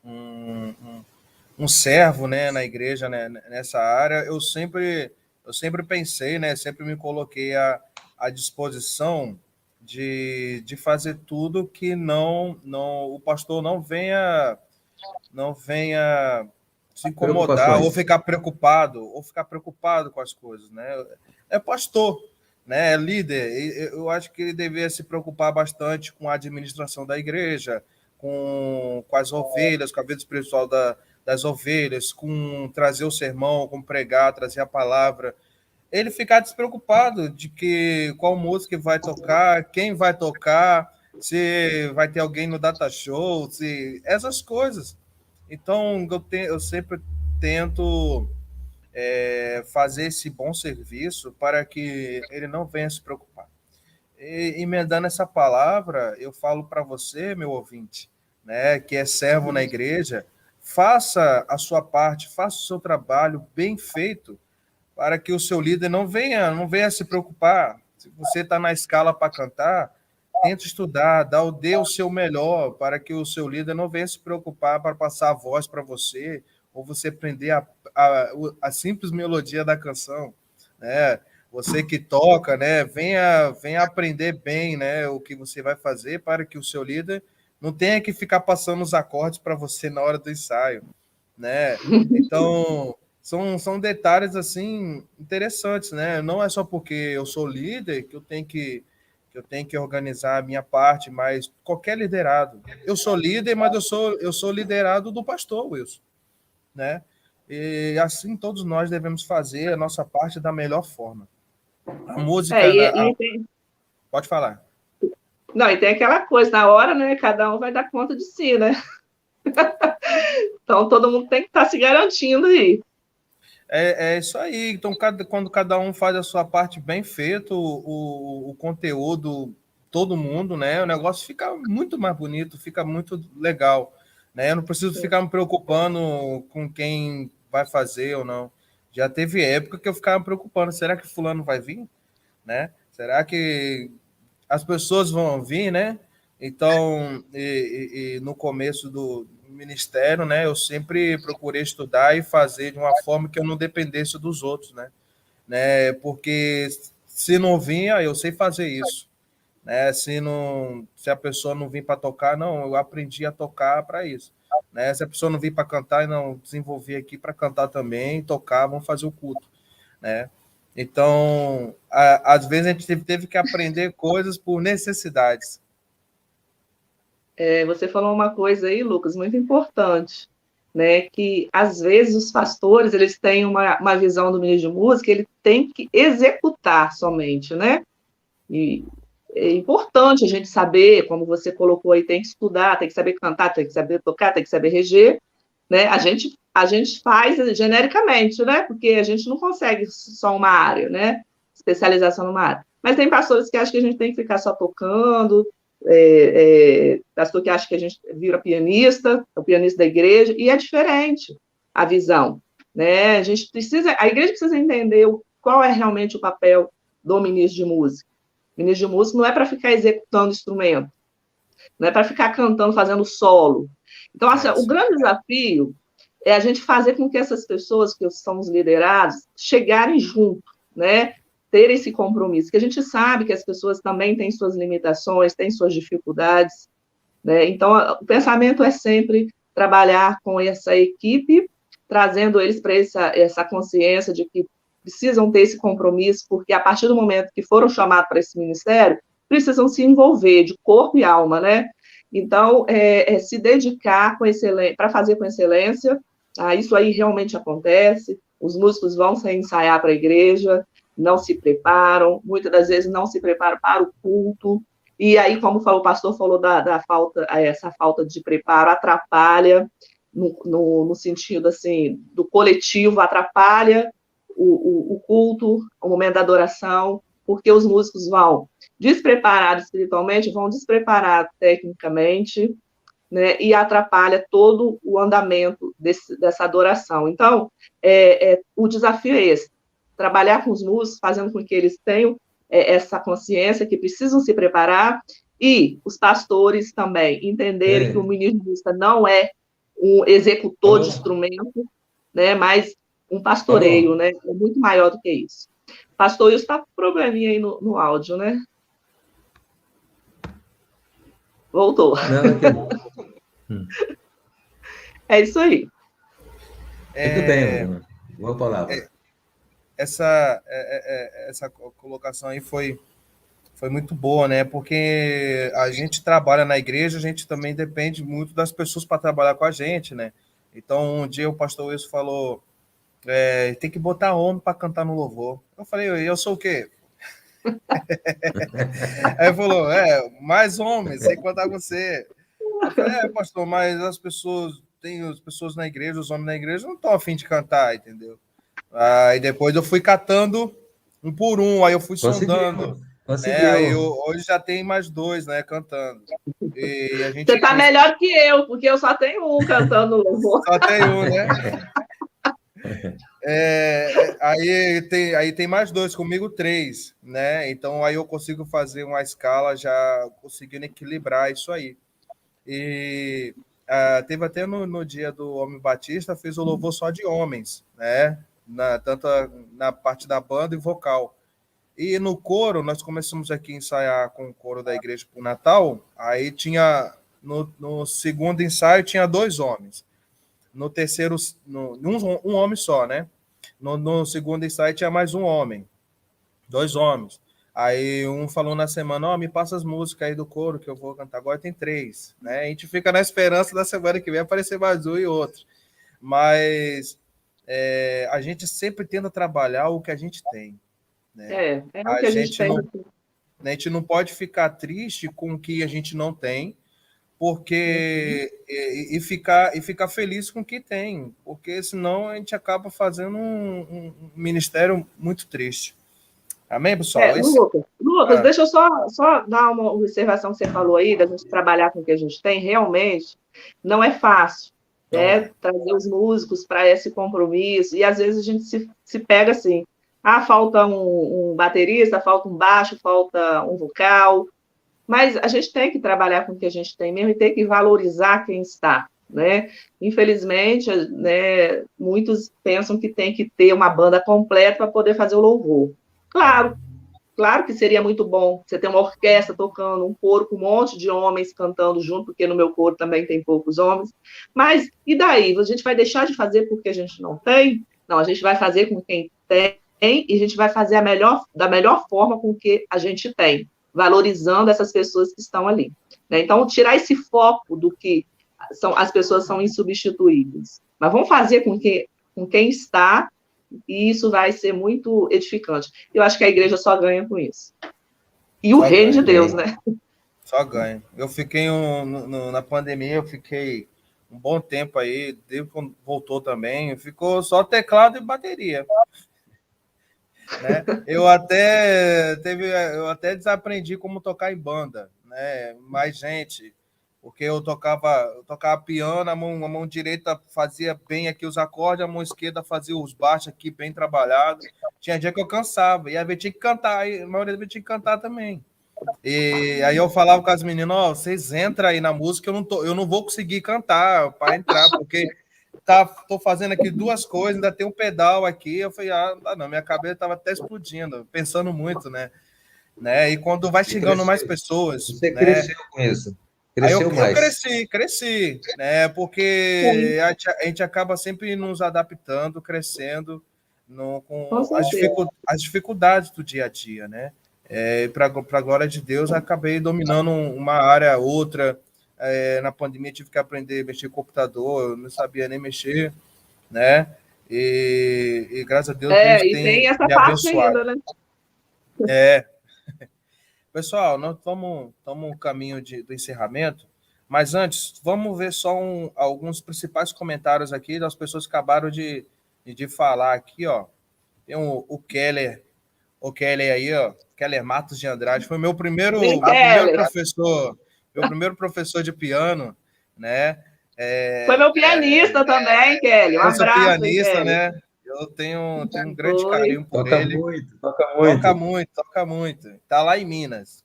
um, um servo, né, na igreja, né, nessa área, eu sempre pensei, né, sempre me coloquei à disposição de fazer tudo que o pastor não venha se incomodar Preocupações. ou ficar preocupado com as coisas, né? É pastor, né? É líder. E eu acho que ele deveria se preocupar bastante com a administração da igreja, com as ovelhas, com a vida espiritual das ovelhas, com trazer o sermão, com pregar, trazer a palavra. Ele ficar despreocupado de que qual música vai tocar, quem vai tocar, se vai ter alguém no data show, se essas coisas. Então, eu sempre tento fazer esse bom serviço para que ele não venha se preocupar. E, emendando essa palavra, eu falo para você, meu ouvinte, né, que é servo na igreja, faça a sua parte, faça o seu trabalho bem feito, para que o seu líder não venha se preocupar. Se você está na escala para cantar, tente estudar, dê o seu melhor para que o seu líder não venha se preocupar para passar a voz para você, ou você aprender a simples melodia da canção, né? Você que toca, né? Venha aprender bem, né? O que você vai fazer para que o seu líder não tenha que ficar passando os acordes para você na hora do ensaio, né? Então, são detalhes assim interessantes, né? Não é só porque eu sou líder que eu tenho que organizar a minha parte, mas qualquer liderado. Eu sou líder, mas eu sou liderado do pastor, Wilson, né? E assim todos nós devemos fazer a nossa parte da melhor forma. A É, música, e tem, pode falar. não, e tem aquela coisa, na hora, né, cada um vai dar conta de si, né? Então, todo mundo tem que estar se garantindo aí. É isso aí. Então, quando cada um faz a sua parte bem feito, o conteúdo, todo mundo, né? O negócio fica muito mais bonito, fica muito legal, né? Eu não preciso ficar me preocupando com quem vai fazer ou não. Já teve época que eu ficava me preocupando, será que fulano vai vir, né? Será que as pessoas vão vir, né? Então, e no começo do ministério, né, eu sempre procurei estudar e fazer de uma forma que eu não dependesse dos outros, né? Porque se não vinha, eu sei fazer isso, né? Se a pessoa não vir para tocar, não, eu aprendi a tocar para isso, né? Se a pessoa não vir para cantar, não, desenvolvi aqui para cantar também, tocar, vamos fazer o culto, né? Então, às vezes a gente teve que aprender coisas por necessidades. Você falou uma coisa aí, Lucas, muito importante, né? Que às vezes os pastores eles têm uma visão do ministro de música, ele tem que executar somente, né? E é importante a gente saber, como você colocou aí, tem que estudar, tem que saber cantar, tem que saber tocar, tem que saber reger, né? A gente faz genericamente, né? Porque a gente não consegue só uma área, né? Especialização numa área. Mas tem pastores que acham que a gente tem que ficar só tocando, pastor que acha que a gente vira pianista, é o pianista da igreja, e é diferente a visão, né? A igreja precisa entender qual é realmente o papel do ministro de música. O ministro de música não é para ficar executando instrumento, não é para ficar cantando, fazendo solo. Então, assim, o grande desafio é a gente fazer com que essas pessoas que são os liderados chegarem junto, né? Ter esse compromisso, que a gente sabe que as pessoas também têm suas limitações, têm suas dificuldades, né? Então, o pensamento é sempre trabalhar com essa equipe, trazendo eles para essa consciência de que precisam ter esse compromisso, porque a partir do momento que foram chamados para esse ministério, precisam se envolver de corpo e alma, né? Então, se dedicar para fazer com excelência, tá? Isso aí realmente acontece. Os músicos vão sem ensaiar para a igreja, não se preparam, muitas das vezes não se preparam para o culto, e aí, como o pastor falou da falta, essa falta de preparo atrapalha, no sentido assim, do coletivo, atrapalha o culto, o momento da adoração, porque os músicos vão despreparados espiritualmente, vão despreparados tecnicamente, né, e atrapalha todo o andamento dessa adoração. Então, o desafio é esse, trabalhar com os músicos, fazendo com que eles tenham essa consciência que precisam se preparar, e os pastores também entenderem que o ministro de música não é um executor de instrumento, né, mas um pastoreio, né, é muito maior do que isso. Pastor, isso está com probleminha aí no áudio, né? Voltou. Não, é isso aí. Muito bem, boa palavra. Essa colocação aí foi muito boa, né? Porque a gente trabalha na igreja, a gente também depende muito das pessoas para trabalhar com a gente, né? Então, um dia o pastor Wilson falou, tem que botar homem para cantar no louvor. Eu falei, eu sou o quê? Aí ele falou, mais homens, sem contar você. Eu falei, pastor, mas as pessoas na igreja, os homens na igreja não estão a fim de cantar, entendeu? Aí depois eu fui catando um por um, aí eu fui sondando. Conseguiu. Aí hoje já tem mais 2, né, cantando. E a gente... Você tá melhor que eu, porque eu só tenho um cantando louvor. Só tem um, né? Aí tem mais 2, comigo 3, né? Então aí eu consigo fazer uma escala já conseguindo equilibrar isso aí. E teve até no dia do Homem Batista, fez o louvor só de homens, né? Tanto na parte da banda e vocal. E no coro, nós começamos aqui a ensaiar com o coro da igreja para o Natal, aí tinha, no segundo ensaio, tinha 2 homens. No terceiro, um homem só, né? No segundo ensaio tinha mais um homem, 2 homens. Aí um falou na semana, me passa as músicas aí do coro que eu vou cantar. Agora tem 3, né? A gente fica na esperança da semana que vem aparecer mais um e outro. Mas a gente sempre tenta trabalhar o que a gente tem. Né? O que a gente tem. A gente não pode ficar triste com o que a gente não tem, porque e ficar feliz com o que tem, porque senão a gente acaba fazendo um ministério muito triste. Amém, pessoal? Lucas, deixa eu só dar uma observação que você falou aí, da gente trabalhar com o que a gente tem. Realmente não é fácil, né? Trazer os músicos para esse compromisso, e às vezes a gente se pega assim, falta um baterista, falta um baixo, falta um vocal, mas a gente tem que trabalhar com o que a gente tem mesmo e tem que valorizar quem está, né? Infelizmente, né, muitos pensam que tem que ter uma banda completa para poder fazer o louvor. Claro que seria muito bom você ter uma orquestra tocando, um coro com um monte de homens cantando junto, porque no meu coro também tem poucos homens, mas e daí? A gente vai deixar de fazer porque a gente não tem? Não, a gente vai fazer com quem tem, e a gente vai fazer da melhor forma com o que a gente tem, valorizando essas pessoas que estão ali. Né? Então, tirar esse foco do que as pessoas são insubstituíveis. Mas vamos fazer com quem está, e isso vai ser muito edificante. Eu acho que a igreja só ganha com isso. E o reino de Deus, né? Só ganha. Eu fiquei na pandemia, eu fiquei um bom tempo aí, desde quando voltou também, ficou só teclado e bateria. Né? Eu até desaprendi como tocar em banda, né? Mais gente, porque eu tocava piano, a mão direita fazia bem aqui os acordes, a mão esquerda fazia os baixos aqui bem trabalhados. Tinha dia que eu cansava, e aí tinha que cantar, a maioria tinha que cantar também. E aí eu falava com as meninas, vocês entram aí na música, eu não vou conseguir cantar para entrar, porque tô fazendo aqui 2 coisas, ainda tem um pedal aqui. Eu falei, não, minha cabeça estava até explodindo, pensando muito, né? E quando vai chegando mais pessoas... Você cresceu com isso? Cresceu mais? Eu cresci, né? Porque a gente acaba sempre nos adaptando, crescendo com as dificuldades do dia a dia, né? Para a glória de Deus, acabei dominando uma área, outra, Na pandemia tive que aprender a mexer com computador, eu não sabia nem mexer, né? E graças a Deus, Deus E tem tem essa me parte abençoado. ainda, né? Pessoal, nós estamos no caminho do encerramento, mas antes, vamos ver só alguns principais comentários aqui das pessoas que acabaram de falar aqui, ó. Tem o Keller aí, ó, Keller Matos de Andrade, foi meu primeiro professor de piano, né? Foi meu pianista também, Kelly. Um Eu sou abraço, hein, pianista, Kelly. né? Eu tenho um grande Foi. carinho por ele. Toca muito. Tá lá em Minas.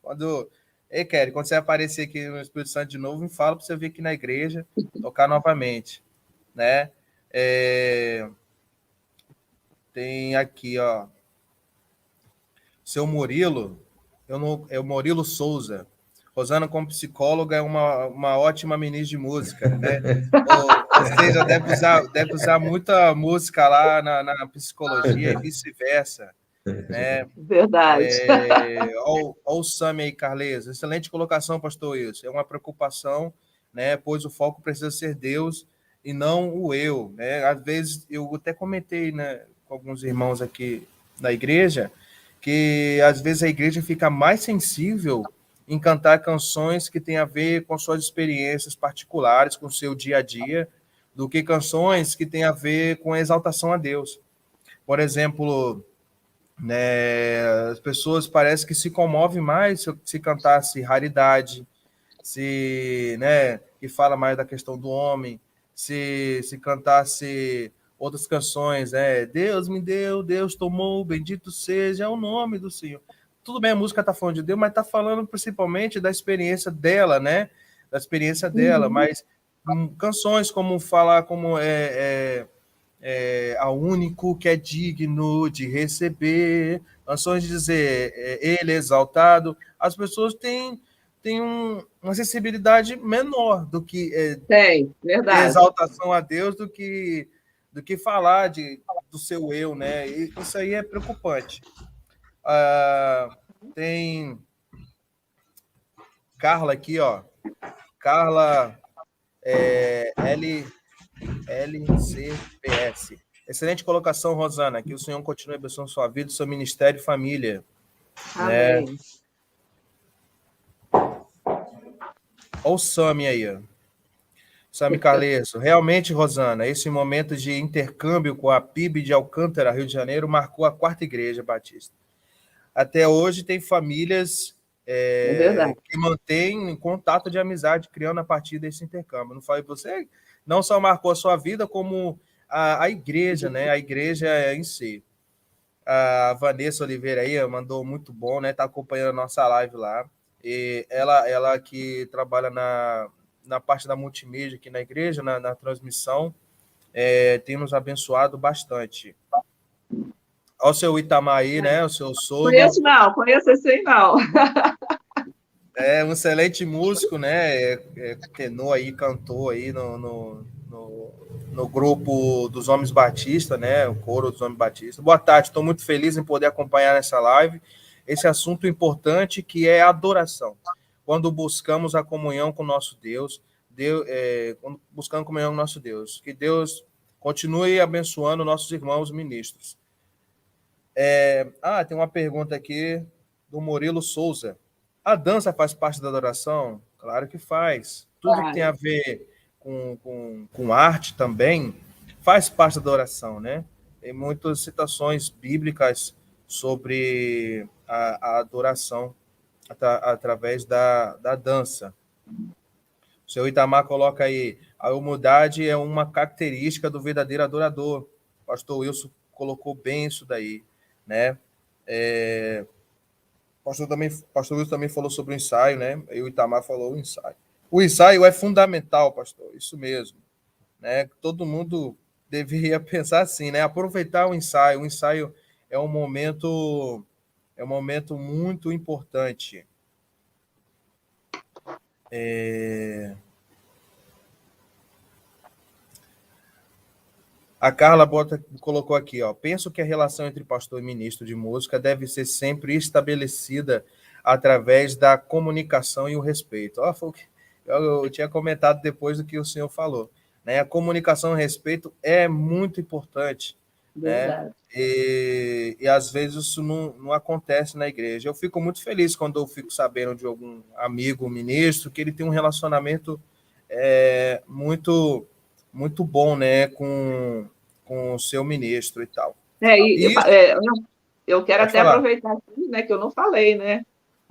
Ei, Kelly, quando você aparecer aqui no Espírito Santo de novo, me fala para você vir aqui na igreja, tocar novamente, né? Tem aqui, ó, seu Murilo, é o Murilo Souza. Rosana, como psicóloga, é uma ótima ministra de música, né? Ou seja, deve usar muita música lá na psicologia e vice-versa, né? Verdade. Olha o Sami aí, Carles. Excelente colocação, pastor Wilson. É uma preocupação, né? Pois o foco precisa ser Deus e não o eu, né? Às vezes, eu até comentei, né, com alguns irmãos aqui da igreja, que às vezes a igreja fica mais sensível em cantar canções que têm a ver com suas experiências particulares, com o seu dia a dia, do que canções que têm a ver com a exaltação a Deus. Por exemplo, né, as pessoas parecem que se comovem mais se cantasse Raridade, né, que fala mais da questão do homem, se cantasse outras canções, né? Deus me deu, Deus tomou, bendito seja o nome do Senhor. Tudo bem, a música está falando de Deus, mas está falando principalmente da experiência dela, né? Da experiência dela, mas canções como falar como ao único que é digno de receber, canções de dizer ele é exaltado, as pessoas têm uma sensibilidade menor do que exaltação a Deus do que falar do seu eu, né? E isso aí é preocupante. Tem Carla aqui, ó. Carla LCPS. Excelente colocação, Rosana. Que o Senhor continue abençoando sua vida, seu ministério e família. Amém. Né? Olha o Sami aí, ó. Sami Carlesso. Realmente, Rosana, esse momento de intercâmbio com a PIB de Alcântara, Rio de Janeiro, marcou a 4ª Igreja Batista. Até hoje tem famílias que mantêm contato de amizade, criando a partir desse intercâmbio. Não falei para você? Não só marcou a sua vida, como a igreja, né? A igreja em si. A Vanessa Oliveira aí mandou muito bom, né? Está acompanhando a nossa live lá. E ela que trabalha na parte da multimídia aqui na igreja, na transmissão, tem nos abençoado bastante. Olha o seu Itamar aí, né? O seu sogro. Conheço esse aí não. É um excelente músico, né? Tenor aí, cantor aí no grupo dos Homens Batista, né? O coro dos Homens Batista. Boa tarde, estou muito feliz em poder acompanhar essa live. Esse assunto importante que é a adoração. Quando buscamos a comunhão com o nosso Deus, quando buscamos comunhão com o nosso Deus, que Deus continue abençoando nossos irmãos ministros. Tem uma pergunta aqui do Murilo Souza. A dança faz parte da adoração? Claro que faz. Tudo que tem a ver com arte também faz parte da adoração, né? Tem muitas citações bíblicas sobre a adoração através da dança. O seu Itamar coloca aí, a humildade é uma característica do verdadeiro adorador. O pastor Wilson colocou bem isso daí, né? O pastor Wilson também falou sobre o ensaio, né? E o Itamar falou o ensaio. O ensaio é fundamental, pastor, isso mesmo, né? Todo mundo deveria pensar assim, né? Aproveitar o ensaio. O ensaio é um momento muito importante. A Carla colocou aqui, ó. Penso que a relação entre pastor e ministro de música deve ser sempre estabelecida através da comunicação e o respeito. eu tinha comentado depois do que o senhor falou, né? A comunicação e respeito é muito importante, né? Verdade. E às vezes isso não acontece na igreja. Eu fico muito feliz quando eu fico sabendo de algum amigo ministro que ele tem um relacionamento muito muito bom, né, com o seu ministro e tal. E, E isso, eu quero pode até falar. aproveitar aqui, né, que eu não falei, né?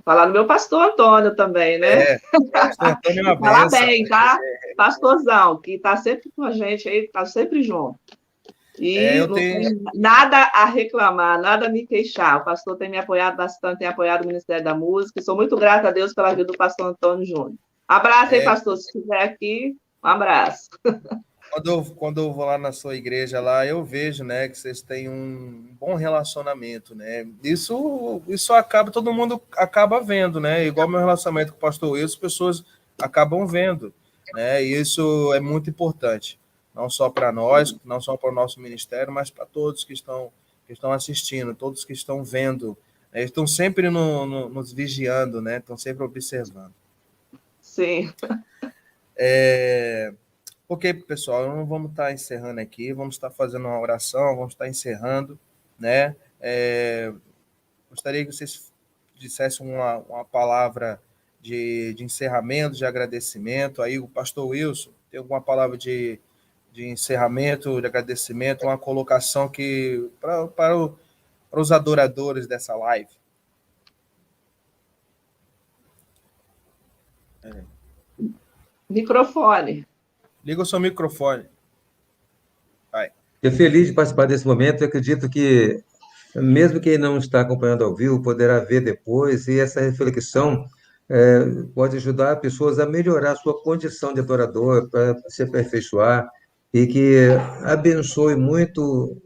Falar do meu pastor Antônio também, né? Pastor Antônio é E uma falar benção. bem, tá? Pastorzão, que está sempre com a gente aí, está sempre junto. E Eu não tenho, tem nada a reclamar, nada a me queixar. O pastor tem me apoiado bastante, tem apoiado o Ministério da Música, e sou muito grata a Deus pela vida do pastor Antônio Júnior. Abraço aí, pastor, se estiver aqui, um abraço. quando eu vou lá na sua igreja lá, eu vejo, né, que vocês têm um bom relacionamento, né? Isso acaba, todo mundo acaba vendo, né? Igual meu relacionamento com o pastor Wilson, as pessoas acabam vendo, né? E isso é muito importante, não só para nós, não só para o nosso ministério, mas para todos que estão assistindo, todos que estão vendo, né? Estão sempre nos vigiando, né? Estão sempre observando. Sim. Ok, pessoal, não vamos estar encerrando aqui, vamos estar fazendo uma oração, vamos estar encerrando, né? Gostaria que vocês dissessem uma palavra de encerramento, de agradecimento. Aí o pastor Wilson tem alguma palavra de encerramento, de agradecimento, uma colocação que para os adoradores dessa live. Microfone. Liga o seu microfone. Vai. Fico feliz de participar desse momento. Eu acredito que, mesmo quem não está acompanhando ao vivo, poderá ver depois, e essa reflexão pode ajudar pessoas a melhorar a sua condição de adorador, para se aperfeiçoar, e que abençoe muito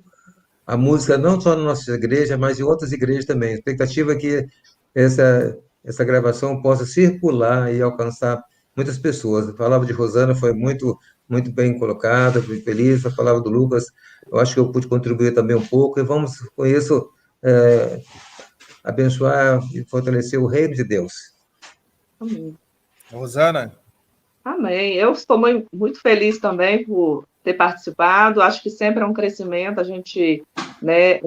a música, não só na nossa igreja, mas em outras igrejas também. A expectativa é que essa gravação possa circular e alcançar muitas pessoas. A palavra de Rosana foi muito bem colocada, fui feliz. A palavra do Lucas, eu acho que eu pude contribuir também um pouco, e vamos, com isso, abençoar e fortalecer o reino de Deus. Amém. Rosana? Amém. Eu estou muito feliz também por ter participado. Acho que sempre é um crescimento a gente, né,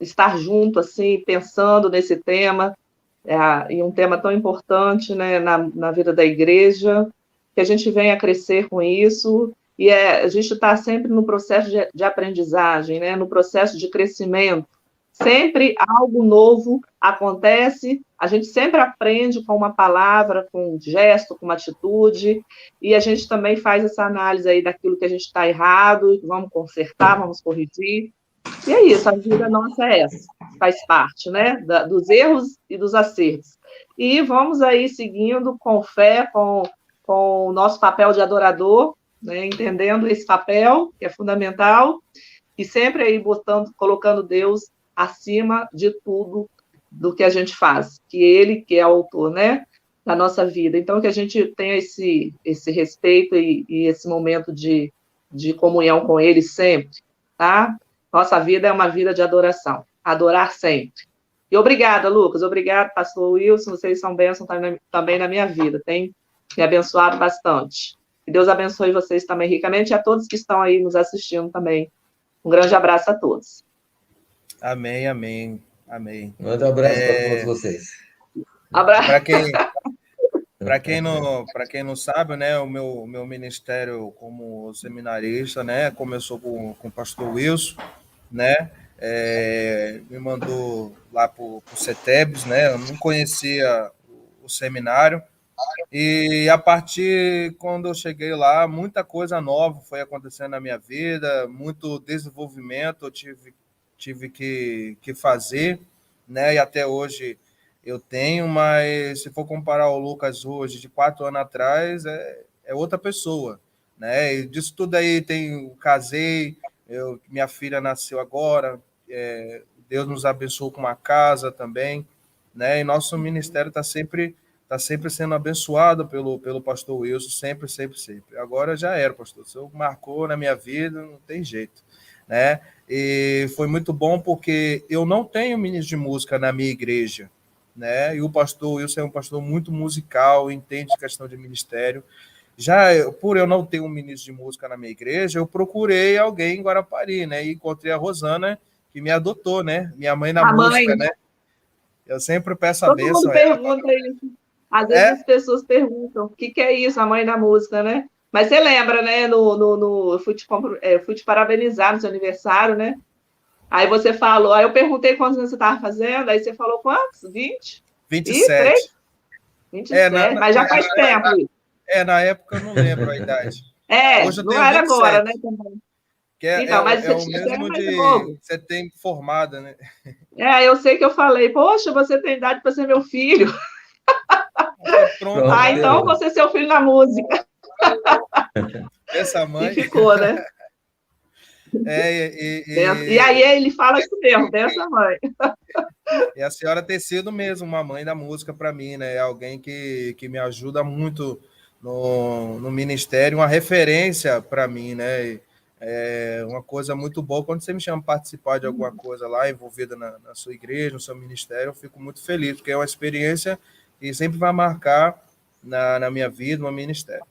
estar junto, assim, pensando nesse tema, e um tema tão importante, né, na vida da igreja, que a gente venha a crescer com isso, e a gente está sempre no processo de aprendizagem, né, no processo de crescimento. Sempre algo novo acontece, a gente sempre aprende com uma palavra, com um gesto, com uma atitude, e a gente também faz essa análise aí daquilo que a gente está errado, vamos consertar, vamos corrigir. E é isso, a vida nossa é essa, faz parte, né, dos erros e dos acertos. E vamos aí seguindo com fé, com o nosso papel de adorador, né, entendendo esse papel, que é fundamental, e sempre aí colocando Deus acima de tudo do que a gente faz, que Ele que é o autor, né, da nossa vida. Então, que a gente tenha esse respeito e esse momento de comunhão com Ele sempre, tá? Nossa vida é uma vida de adoração, adorar sempre. E obrigada, Lucas, obrigado, pastor Wilson, vocês são bênçãos também na minha vida, tem me abençoado bastante. Que Deus abençoe vocês também ricamente e a todos que estão aí nos assistindo também. Um grande abraço a todos. Amém, amém, amém. Manda um abraço para todos vocês. Abraço. Para quem não sabe, né, o meu ministério como seminarista, né, começou com o pastor Wilson, né, me mandou lá para o CETEBS, né, eu não conhecia o seminário, e a partir quando eu cheguei lá, muita coisa nova foi acontecendo na minha vida, muito desenvolvimento eu tive que fazer, né, e até hoje eu tenho, mas se for comparar o Lucas hoje de 4 anos atrás, é outra pessoa, né? E disso tudo aí casei, minha filha nasceu agora, Deus nos abençoou com uma casa também, né? E nosso ministério está sempre sendo abençoado pelo pastor Wilson, sempre, sempre, sempre. Agora já era, pastor. O senhor marcou na minha vida, não tem jeito, né? E foi muito bom porque eu não tenho ministro de música na minha igreja, né? E o pastor Wilson é um pastor muito musical, entende questão de ministério. Por eu não ter um ministro de música na minha igreja, eu procurei alguém em Guarapari, né? E encontrei a Rosana, que me adotou, né? Minha mãe na música, né? Eu sempre peço a Todo bênção mundo a ela. pergunta isso. Às vezes as pessoas perguntam o que é isso, a mãe da música, né? Mas você lembra, né? Eu fui te parabenizar no seu aniversário, né? Aí você falou, aí eu perguntei quantos anos você estava fazendo, aí você falou quantos? 20? 27. 27, mas já faz tempo isso. Na época eu não lembro a idade. Hoje eu não tenho era 27. agora, né? Também. Então, mas é o mesmo de você tem formada, né? Eu sei que eu falei, poxa, você tem idade para ser meu filho. Pronto. Então você é seu filho na música. Essa mãe. E ficou, né? E aí ele fala isso mesmo, dessa mãe. E a senhora ter sido mesmo uma mãe da música para mim, né? É alguém que me ajuda muito no ministério, uma referência para mim, né? É uma coisa muito boa. Quando você me chama para participar de alguma coisa lá, envolvida na sua igreja, no seu ministério, eu fico muito feliz, porque é uma experiência que sempre vai marcar na minha vida, no ministério.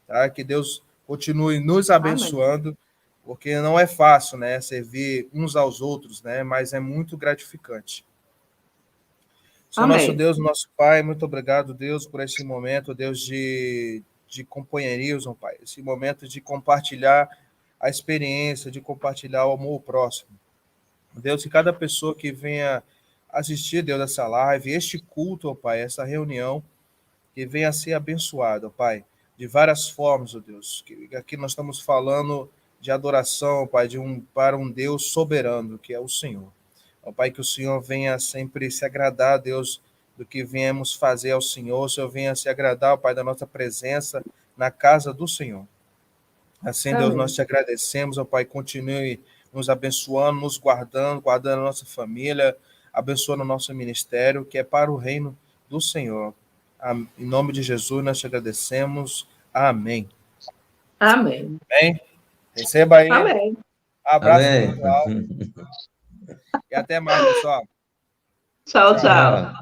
Tá? Que Deus continue nos abençoando. Amém. Porque não é fácil, né, servir uns aos outros, né, mas é muito gratificante. Senhor nosso Deus, nosso Pai, muito obrigado, Deus, por esse momento, Deus, de companheirismo, Pai, esse momento de compartilhar a experiência, de compartilhar o amor próximo. Deus, que cada pessoa que venha assistir, Deus, essa live, este culto, ó Pai, essa reunião, que venha a ser abençoado, ó Pai, de várias formas, ó Deus, que aqui nós estamos falando de adoração, Pai, para um Deus soberano, que é o Senhor. Ó Pai, que o Senhor venha sempre se agradar, Deus, do que viemos fazer ao Senhor. O Senhor venha se agradar, ó Pai, da nossa presença na casa do Senhor. Assim, Deus, nós te agradecemos, ó Pai, continue nos abençoando, nos guardando a nossa família, abençoando o nosso ministério, que é para o reino do Senhor. Em nome de Jesus, nós te agradecemos. Amém. Amém. Amém. Receba aí. Amém. Abraço virtual. E até mais, pessoal. Tchau, tchau.